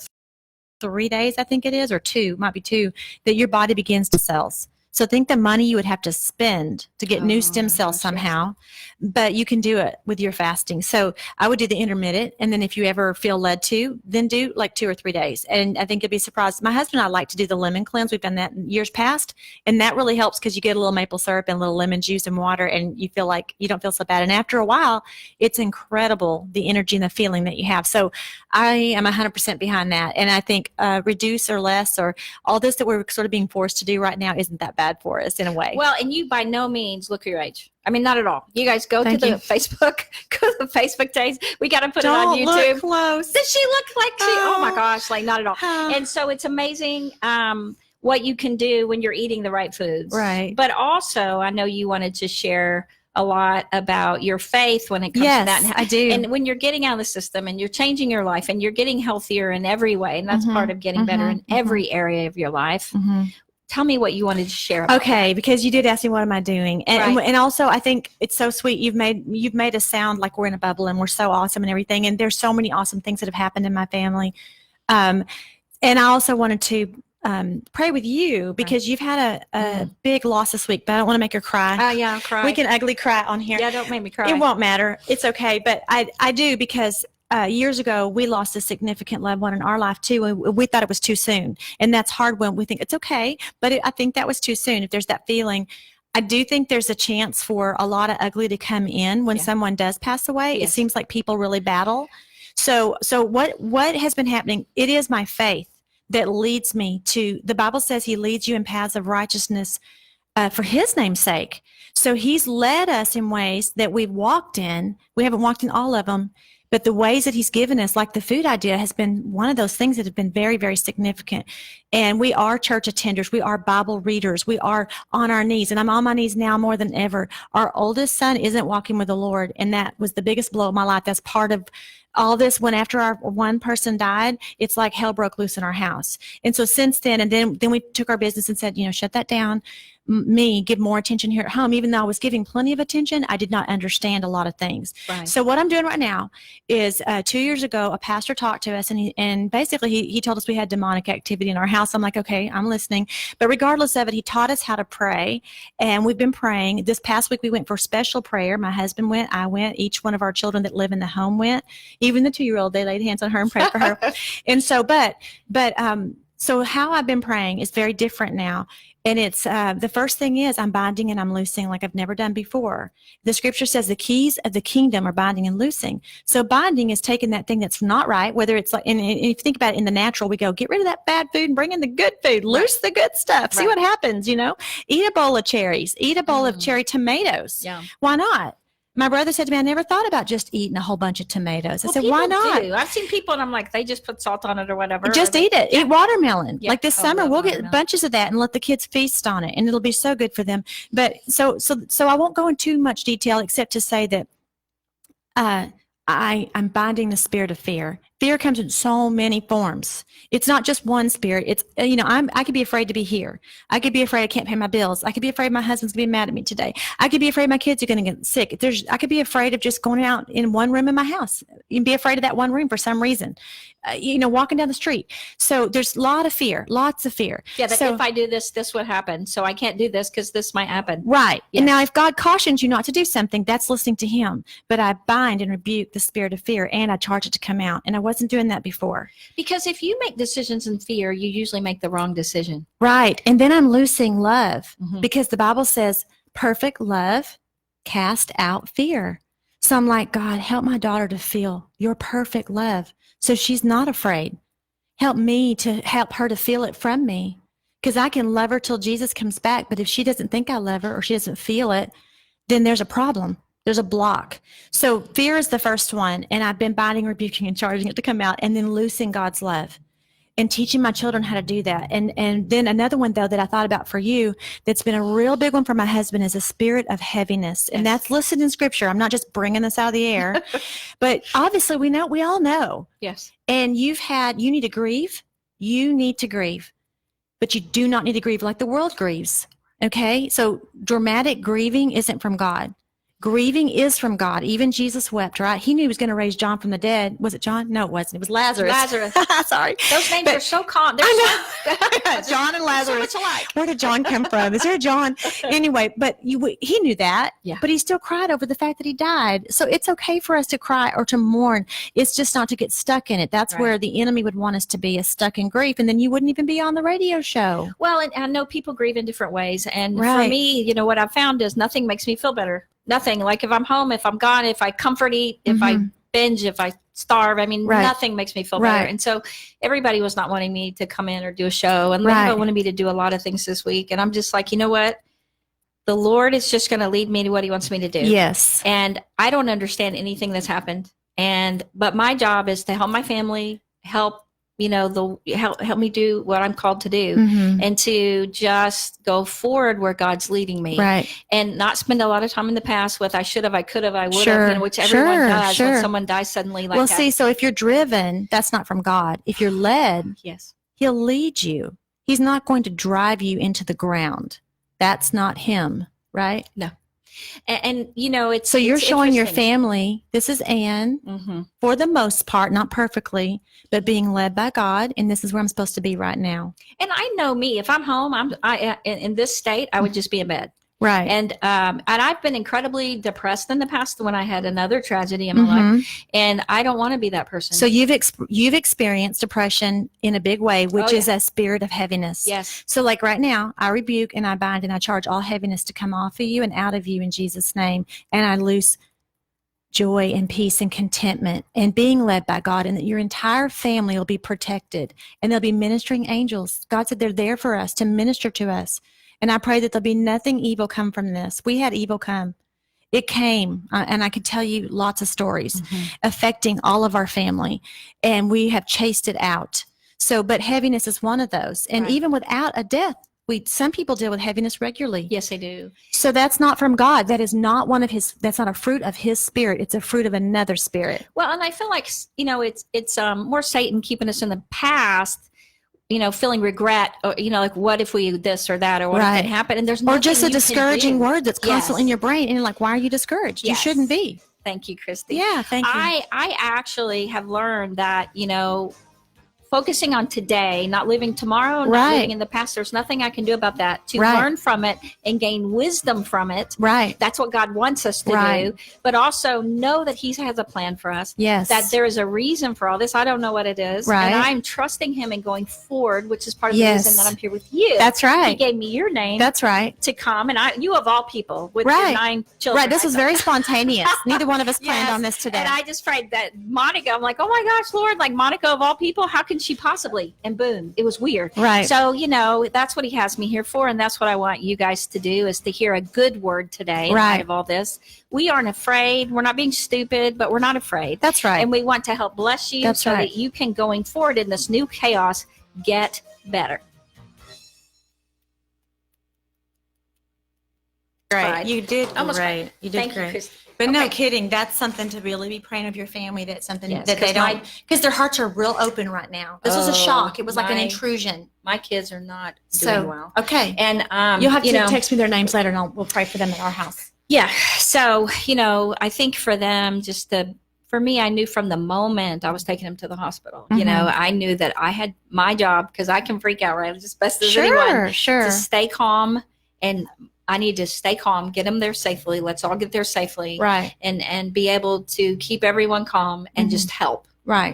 3 days, I think it is, or 2, might be 2, that your body begins to cells. So think the money you would have to spend to get new Oh, stem my cells gosh, somehow, but you can do it with your fasting. So I would do the intermittent, and then if you ever feel led to, then do like 2 or 3 days. And I think you'll be surprised. My husband and I like to do the lemon cleanse. We've done that in years past, and that really helps because you get a little maple syrup and a little lemon juice and water, and you feel like you don't feel so bad. And after a while, it's incredible, the energy and the feeling that you have. So I am 100% behind that. And I think reduce or less or all this that we're sort of being forced to do right now isn't that bad for us in a way. Well, and you by no means look your age. I mean, not at all. You guys go Thank to the you. Facebook, go to the Facebook days. We got to put it on Don't YouTube. look close. Does she look like she? Oh my Oh. gosh, like not at all. Oh. And so it's amazing what you can do when you're eating the right foods. Right. But also, I know you wanted to share a lot about your faith when it comes Yes, to that. And I do. And when you're getting out of the system and you're changing your life and you're getting healthier in every way, and that's Mhm, part of getting better in mhm, every area of your life. Mhm. Tell me what you wanted to share about Okay, because you did ask me what am I doing, and Right. and also I think it's so sweet. You've made us sound like we're in a bubble and we're so awesome and everything. And there's so many awesome things that have happened in my family. And I also wanted to pray with you because you've had a big loss this week, but I don't want to make her cry. that. Yeah, I'll cry. We can ugly cry on here. Yeah, don't make me cry. It won't matter. It's okay. But I do because years ago, we lost a significant loved one in our life too. And we thought it was too soon. And that's hard when we think it's okay. But I think that was too soon. If there's that feeling, I do think there's a chance for a lot of ugly to come in when Yeah. someone does pass away. It Yes. seems like people really battle. So what has been happening? It is my faith that leads me to, the Bible says he leads you in paths of righteousness for his name's sake. So he's led us in ways that we've walked in. We haven't walked in all of them, but the ways that he's given us, like the food idea, has been one of those things that have been very, very significant. And we are church attenders. We are Bible readers. We are on our knees. And I'm on my knees now more than ever. Our oldest son isn't walking with the Lord. And that was the biggest blow of my life. That's part of all this. When after our one person died, it's like hell broke loose in our house. And so since then, and then we took our business and said, shut that down. Me give more attention here at home. Even though I was giving plenty of attention, I did not understand a lot of things. Right. So what I'm doing right now is 2 years ago, a pastor talked to us and basically he told us we had demonic activity in our house. I'm like, okay, I'm listening. But regardless of it, he taught us how to pray, and we've been praying. This past week we went for special prayer. My husband went, I went, each one of our children that live in the home went. Even the 2-year-old, they laid hands on her and prayed for her. And so, so how I've been praying is very different now. And it's the first thing is I'm binding and I'm loosing like I've never done before. The scripture says the keys of the kingdom are binding and loosing. So binding is taking that thing that's not right, whether it's like, and if you think about it in the natural, we go, get rid of that bad food and bring in the good food, loose the good stuff, see what happens, you know, eat a bowl of cherries, eat a bowl of cherry tomatoes. Yeah. Why not? My brother said to me, I never thought about just eating a whole bunch of tomatoes. I said, why people not? do. I've seen people and I'm like, they just put salt on it or whatever. Just eat it. Eat watermelon. Yeah. Like this I summer, love we'll get watermelon. bunches of that and let the kids feast on it, and it'll be so good for them. But so I won't go into too much detail except to say that I'm binding the spirit of fear. Fear comes in so many forms. It's not just one spirit. It's, you know, I could be afraid to be here. I could be afraid I can't pay my bills. I could be afraid my husband's going to be mad at me today. I could be afraid my kids are going to get sick. I could be afraid of just going out in one room in my house. You can be afraid of that one room for some reason. You know, walking down the street. So there's a lot of fear, lots of fear. Yeah, that So- if I do this, this would happen. So I can't do this because this might happen. Right. Yes. And now if God cautions you not to do something, that's listening to him. But I bind and rebuke the spirit of fear, and I charge it to come out. And I wasn't doing that before. Because if you make decisions in fear, you usually make the wrong decision. Right. And then I'm loosing love Mhm. because the Bible says perfect love cast out fear. So I'm like, God, help my daughter to feel your perfect love. So she's not afraid. Help me to help her to feel it from me. Because I can love her till Jesus comes back. But if she doesn't think I love her or she doesn't feel it, then there's a problem. There's a block. So fear is the first one. And I've been binding, rebuking, and charging it to come out, and then loosing God's love and teaching my children how to do that. And then another one, though, that I thought about for you that's been a real big one for my husband is a spirit of heaviness. And Yes. that's listed in scripture. I'm not just bringing this out of the air. But obviously we all know. Yes. And you need to grieve. You need to grieve. But you do not need to grieve like the world grieves. Okay? So dramatic grieving isn't from God. Grieving is from God. Even Jesus wept, right? He knew he was going to raise John from the dead. Was it John? No, it wasn't. It was Lazarus. Lazarus. Sorry. Those names But- are so common. They're I so, John and so Lazarus. much alike. Where did John come from? Is there a John? Anyway, but he knew that. Yeah. But he still cried over the fact that he died. So it's okay for us to cry or to mourn. It's just not to get stuck in it. That's Right. where the enemy would want us to be, is stuck in grief. And then you wouldn't even be on the radio show. Well, and I know people grieve in different ways. And for Right. me, you know, what I've found is nothing makes me feel better. Nothing. Like if I'm home, if I'm gone, if I comfort eat, if I binge, if I starve, I mean, Right. nothing makes me feel better. Right. And so everybody was not wanting me to come in or do a show. And Linda Right. wanted me to do a lot of things this week. And I'm just like, you know what? The Lord is just going to lead me to what he wants me to do. Yes. And I don't understand anything that's happened. But my job is to help my family, help, you know, help me do what I'm called to do, Mhm. and to just go forward where God's leading me, Right. and not spend a lot of time in the past with I should have, I could have, I would Sure, have, you know, which everyone sure, does sure. when someone dies suddenly like Well, that. see, so if you're driven, that's not from God. If you're led, Yes. he'll lead you. He's not going to drive you into the ground. That's not him, right? And you know, it's So you're it's showing your interesting. family, this is Anne, Mhm. for the most part, not perfectly, but being led by God, and this is where I'm supposed to be right now. And I know me. If I'm home, in this state, I would just be in bed. Right. And I've been incredibly depressed in the past when I had another tragedy in my life, Mhm. and I don't want to be that person. So you've experienced depression in a big way, which Oh, is a spirit of heaviness. yes, So like right now, I rebuke and I bind and I charge all heaviness to come off of you and out of you in Jesus' name. And I loose joy and peace and contentment and being led by God, and that your entire family will be protected, and they'll be ministering angels. God said they're there for us to minister to us. And I pray that there'll be nothing evil come from this. We had evil come. It came, and I could tell you lots of stories affecting all of our family, and we have chased it out. So, but heaviness is one of those. And Right. even without a death, some people deal with heaviness regularly. yes, they do. So that's not from God. That is not that's not a fruit of his spirit. It's a fruit of another spirit. Well, and I feel like, you know, it's more Satan keeping us in the past, you know, feeling regret, or, you know, like what if we this or that, or what if Right. it happened, and there's Or nothing just a you can discouraging do. word that's constantly Yes. in your brain. And you're like, why are you discouraged? Yes. You shouldn't be. Thank you, Christy. Yeah, thank you. I actually have learned that, you know, focusing on today, not living tomorrow, not Right. living in the past. There's nothing I can do about that. To Right. learn from it and gain wisdom from it. Right. That's what God wants us to Right. do. But also know that He has a plan for us. Yes. That there is a reason for all this. I don't know what it is. Right. And I'm trusting Him and going forward, which is part of Yes. the reason that I'm here with you. That's He right. gave me your name That's right. to come. And you of all people with Right. your 9 children. Right. This I was thought- very spontaneous. Neither one of us planned Yes. on this today. And I just prayed that Monica, I'm like, oh my gosh, Lord, like Monica of all people, how can she possibly? And boom, it was weird. Right. So, that's what He has me here for. And that's what I want you guys to do, is to hear a good word today Right. out of all this. We aren't afraid. We're not being stupid, but we're not afraid. That's right. And we want to help bless you That's so right. that you can, going forward in this new chaos, get better. Great. You did Almost great. You did Thank you, great. Christy. But no Okay. kidding, that's something to really be praying of your family. That's something Yes, that they 'cause don't, because their hearts are real open right now. This was a Oh, shock. It was like an my- intrusion. My kids are not So, doing well. okay. And You'll have to text me their names later and we'll pray for them at our house. Yeah. So, I think for them, for me, I knew from the moment I was taking them to the hospital, Mhm. I knew that I had my job, because I can freak out, right? As best as anyone, Sure. to stay calm. And I need to stay calm, get them there safely. Let's all get there safely. Right. And be able to keep everyone calm and Mhm. just help. Right.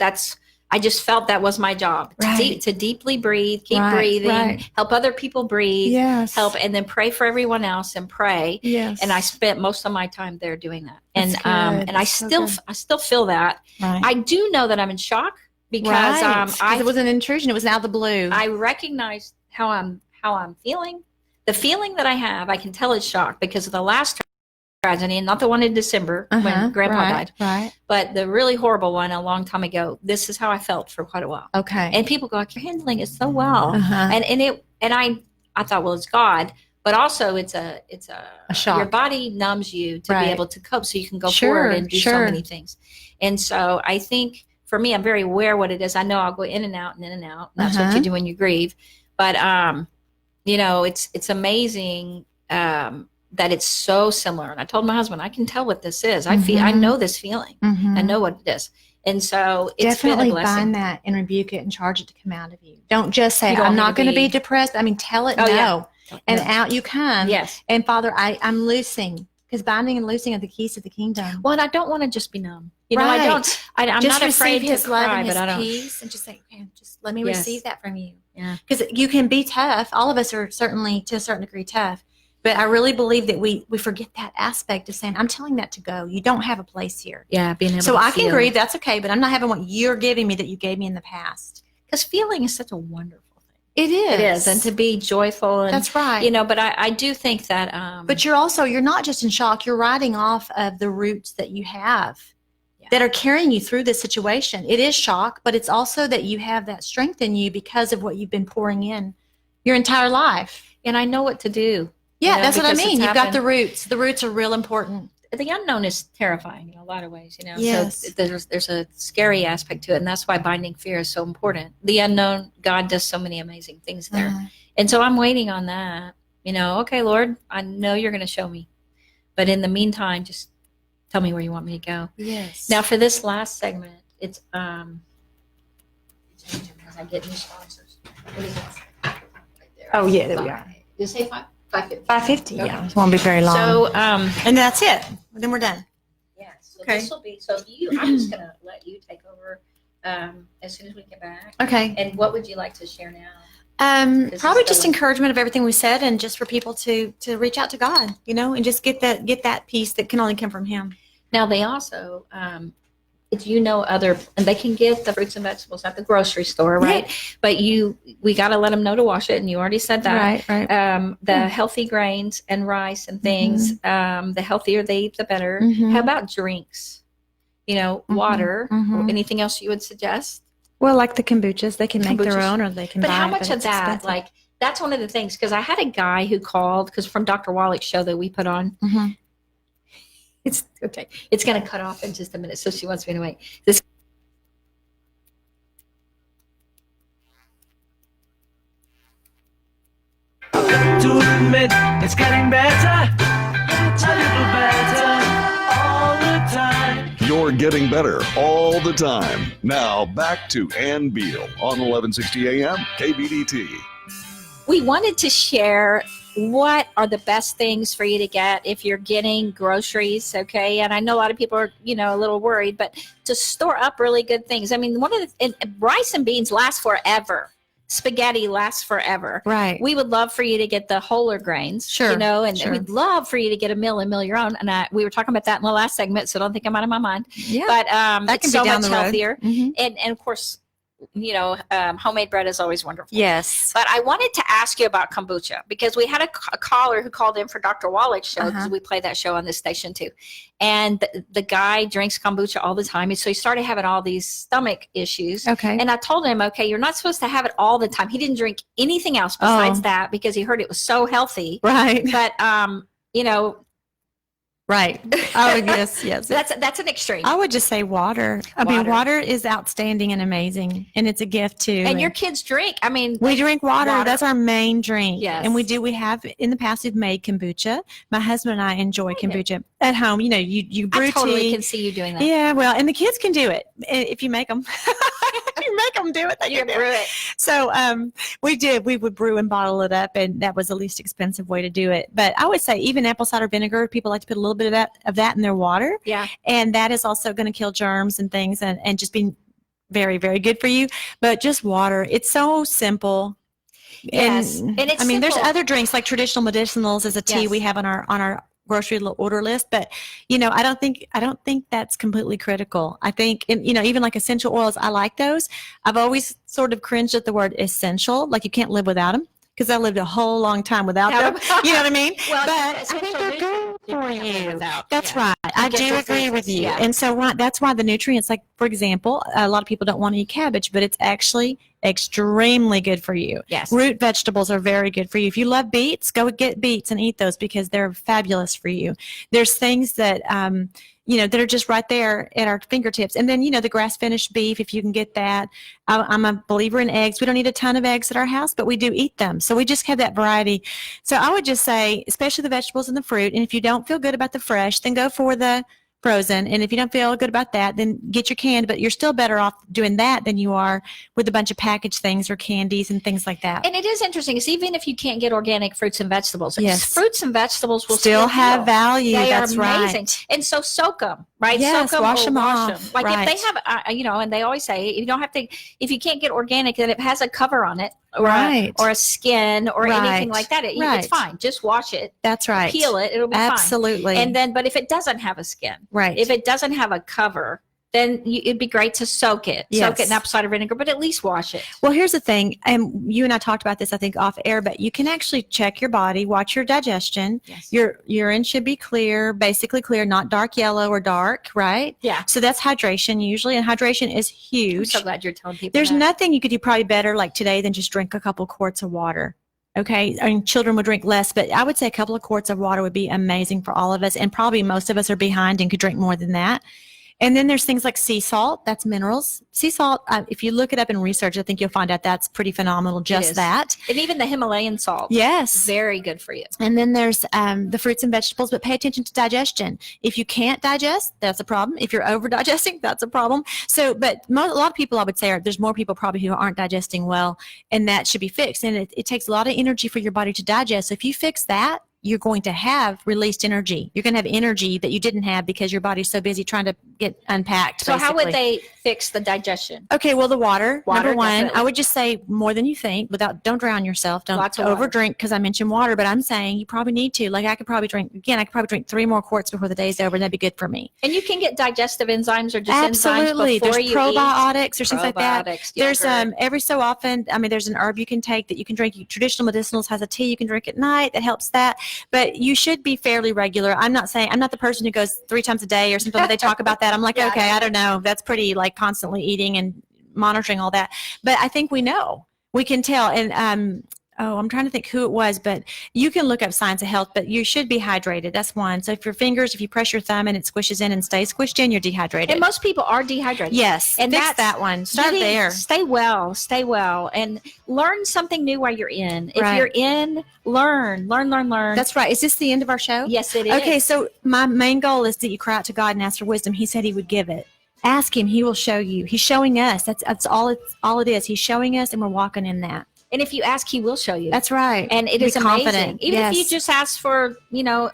I just felt that was my job, Right. to deeply breathe, keep Right, breathing, right. help other people breathe, Yes. help, and then pray for everyone else and pray. Yes. And I spent most of my time there doing that. That's And good. and I That's so still good. I still feel that. right. I do know that I'm in shock because Right. 'Cause I it was an intrusion. It was out of the blue. I recognize how I'm feeling. The feeling that I have, I can tell it's shock because of the last tragedy, and not the one in December when Grandpa died, Right. but the really horrible one a long time ago. This is how I felt for quite a while. Okay. And people go, "You're handling it so well," Uh-huh. and I thought, well, it's God, but also it's a shock. Your body numbs you to Right. be able to cope, so you can go Sure, forward and do so sure. many things. And so I think for me, I'm very aware what it is. I know I'll go in and out and in and out. That's what Uh-huh. you do when you grieve. But it's amazing that it's so similar. And I told my husband, I can tell what this is. I Mhm. know this feeling. Mhm. I know what it is. And so it's Definitely been a blessing. bind that and rebuke it and charge it to come out of you. Don't just say, You don't I'm need not to going to be be- depressed. I mean, tell it Oh, no. yeah. And Yeah. out you come. Yes. And Father, I'm loosing, because binding and loosing are the keys to the kingdom. Well, and I don't want to just be numb. I Right. don't. I'm just not afraid receive his to love cry, and but his I don't. peace, and just say, okay, just let me Yes. receive that from you. Yeah. Because you can be tough. All of us are certainly to a certain degree tough. But I really believe that we forget that aspect of saying, I'm telling that to go. You don't have a place here. Yeah, being able So to I can feel. grieve. That's okay. But I'm not having what you're giving me that you gave me in the past. Because feeling is such a wonderful thing. It is. It is. And to be joyful. And, That's right. but I do think that. But you're not just in shock. You're riding off of the roots that you have Yeah. that are carrying you through this situation. It is shock, but it's also that you have that strength in you because of what you've been pouring in your entire life. and I know what to do. Yeah, that's what I because mean. it's You've got happened. the roots. The roots are real important. The unknown is terrifying in a lot of ways, Yes. So there's a scary aspect to it, and that's why binding fear is so important. The unknown, God does so many amazing things there. Uh-huh. And so I'm waiting on that. Okay, Lord, I know you're going to show me. But in the meantime, just tell me where you want me to go. Yes. Now, for this last segment, it's as I get new sponsors. What is it? Right there. Oh, yeah, there we are. Did it say 550? 550. Okay. Yeah, it won't be very long. So, and that's it. Then we're done. yeah, so Okay. this will be, so I'm just going to let you take over as soon as we get back. Okay. And what would you like to share now? This Probably is just going- encouragement of everything we said, and just for people to reach out to God, and just get that peace that can only come from Him. Now, they also, and they can get the fruits and vegetables at the grocery store, right? But we got to let them know to wash it, and you already said that. Right. The healthy grains and rice and things, the healthier they eat, the better. Mhm. How about drinks? Water. mhm. Anything else you would suggest? Well, like the kombuchas, they can make their Kombuchas. own, or they can But buy how it, much of it's that, expensive. that's one of the things, because I had a guy who called, because from Dr. Wallach's show that we put on, Mhm. it's okay. It's going to cut off in just a minute, so she wants me to wait. This. To admit it's getting better, a little better all the time. Your getting better all the time. Now back to Ann Beal on 1160 AM KBDT. We wanted to share what are the best things for you to get if you're getting groceries, okay? And I know a lot of people are, a little worried, but to store up really good things. I mean, rice and beans last forever. Spaghetti lasts forever. Right. We would love for you to get the wholer grains, Sure, and sure. we'd love for you to get a meal and mill your own. And we were talking about that in the last segment, so don't think I'm out of my mind. Yeah. But That it's can so be down much the road. healthier. Mhm. And of course, homemade bread is always wonderful. Yes. But I wanted to ask you about kombucha because we had a caller who called in for Dr. Wallach's show because we play that show on this station too. And the guy drinks kombucha all the time. And so he started having all these stomach issues. Okay. And I told him, okay, you're not supposed to have it all the time. He didn't drink anything else besides that because he heard it was so healthy. Right. But, Right. Oh, yes. that's an extreme. I would just say water. I mean, Water. water is outstanding and amazing, and it's a gift too. and your kids drink. I mean, we drink water. water. That's our main drink. Yes. And we have in the past we've made kombucha. My husband and I enjoy kombucha at home. You brew I totally tea. can see you doing that. Yeah, well, and the kids can do it if you make them. If you make them do it, they You can can do brew it. it. So we would brew and bottle it up, and that was the least expensive way to do it. But I would say even apple cider vinegar, people like to put a little bit of that in their water, Yeah. and that is also going to kill germs and things, and just be very, very good for you. But just water, it's so simple. Yes. And it's I mean, there's simple. other drinks like traditional medicinals as a tea Yes. we have on our grocery order list, but I don't think that's completely critical. I think even like essential oils, I like those. I've always sort of cringed at the word essential, like you can't live without them, because I lived a whole long time without them. You know what I mean? Well, but I essential think they're good nutrients you for can't live you. without. That's Yeah. right. I get do the agree with you. yeah. And so that's why the nutrients, like for example, a lot of people don't want to eat cabbage, but it's actually extremely good for you. Yes. Root vegetables are very good for you. If you love beets, go get beets and eat those because they're fabulous for you. There's things that that are just right there at our fingertips. And then, the grass-finished beef, if you can get that. I'm a believer in eggs. We don't eat a ton of eggs at our house, but we do eat them. So we just have that variety. So I would just say, especially the vegetables and the fruit, and if you don't feel good about the fresh, then go for the frozen. And if you don't feel good about that, then get your canned, but you're still better off doing that than you are with a bunch of packaged things or candies and things like that. And it is interesting is even if you can't get organic fruits and vegetables, Yes. fruits and vegetables will Still have heal. value. They That's are amazing. right. And so soak them, right? Yes, soak 'em wash or 'em wash off. 'em. Like Right. if they have, and they always say you don't have to, if you can't get organic, then it has a cover on it or, Right. or a skin or anything Right. like that. It's Right. fine. Just wash it, That's right. peel it. It'll be Absolutely. fine. And then, but if it doesn't have a skin, right. if it doesn't have a cover, then it'd be great to soak it. Soak it Yes. in apple cider vinegar, but at least wash it. Well, here's the thing, and you and I talked about this, I think, off air, but you can actually check your body, watch your digestion. Yes. Your urine should be clear, basically clear, not dark yellow or dark, right? Yeah. So that's hydration usually, and hydration is I'm huge. so glad you're telling people There's that. nothing you could do probably better like today than just drink a couple quarts of water. Okay. I mean, children would drink less, but I would say a couple of quarts of water would be amazing for all of us. And probably most of us are behind and could drink more than that. And then there's things like sea salt. That's minerals. Sea salt, if you look it up in research, I think you'll find out that's pretty phenomenal, just is. that. And even the Himalayan salt. Yes. Very good for you. And then there's the fruits and vegetables, but pay attention to digestion. If you can't digest, that's a problem. If you're over digesting, that's a problem. So, but a lot of people, I would say, there's more people probably who aren't digesting well, and that should be fixed. And it takes a lot of energy for your body to digest. So if you fix that, you're going to have released energy. You're going to have energy that you didn't have because your body's so busy trying to get unpacked. So how would basically. they fix the digestion? Okay, well, the water, Water, number one, definitely. I would just say more than you think. Don't drown yourself. Don't Lots of water. overdrink because I mentioned water, but I'm saying you probably need to. Like I could probably drink 3 more quarts before the day's over, and that'd be good for me. And you can get digestive enzymes or just Absolutely. enzymes before There's you probiotics or eat. things like that. Probiotics, There's yogurt. every so often, there's an herb you can take that you can drink. Traditional medicinals has a tea you can drink at night that helps that. But you should be fairly regular. I'm not the person who goes 3 times a day or something, but they talk about that. I'm like, Yeah, okay, I don't know. That's pretty like constantly eating and monitoring all that. But I think we know. We can tell. And I'm trying to think who it was, but you can look up signs of health, but you should be hydrated. That's one. So if you press your thumb and it squishes in and stays squished in, you're dehydrated. And most people are dehydrated. Yes. And fix that's that one. Start getting- there. Stay well, and learn something new while you're in. If Right. you're in, learn. That's right. Is this the end of our show? Yes, it is. Okay, so my main goal is that you cry out to God and ask for wisdom. He said he would give it. Ask him. He will show you. He's showing us. That's all it is. He's showing us, and we're walking in that. And if you ask, he will show you. That's right. And it Be is amazing. confident. Even if you Yes. just ask for,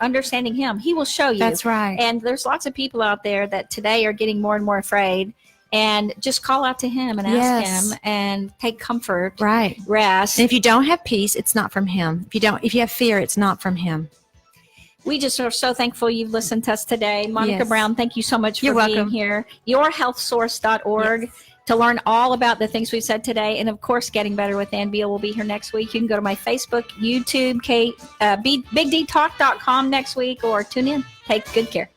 understanding him, he will show you. That's right. And there's lots of people out there that today are getting more and more afraid. And just call out to him and ask Yes. him and take comfort, Right. rest. And if you don't have peace, it's not from him. If you have fear, it's not from him. We just are so thankful you've listened to us today. Monica Yes. Brown, thank you so much for You're being welcome. here. YourHealthSource.org to learn all about the things we've said today. And of course, Getting Better with Ann Beal will be here next week. You can go to my Facebook, YouTube, BigDTalk.com next week, or tune in. Take good care.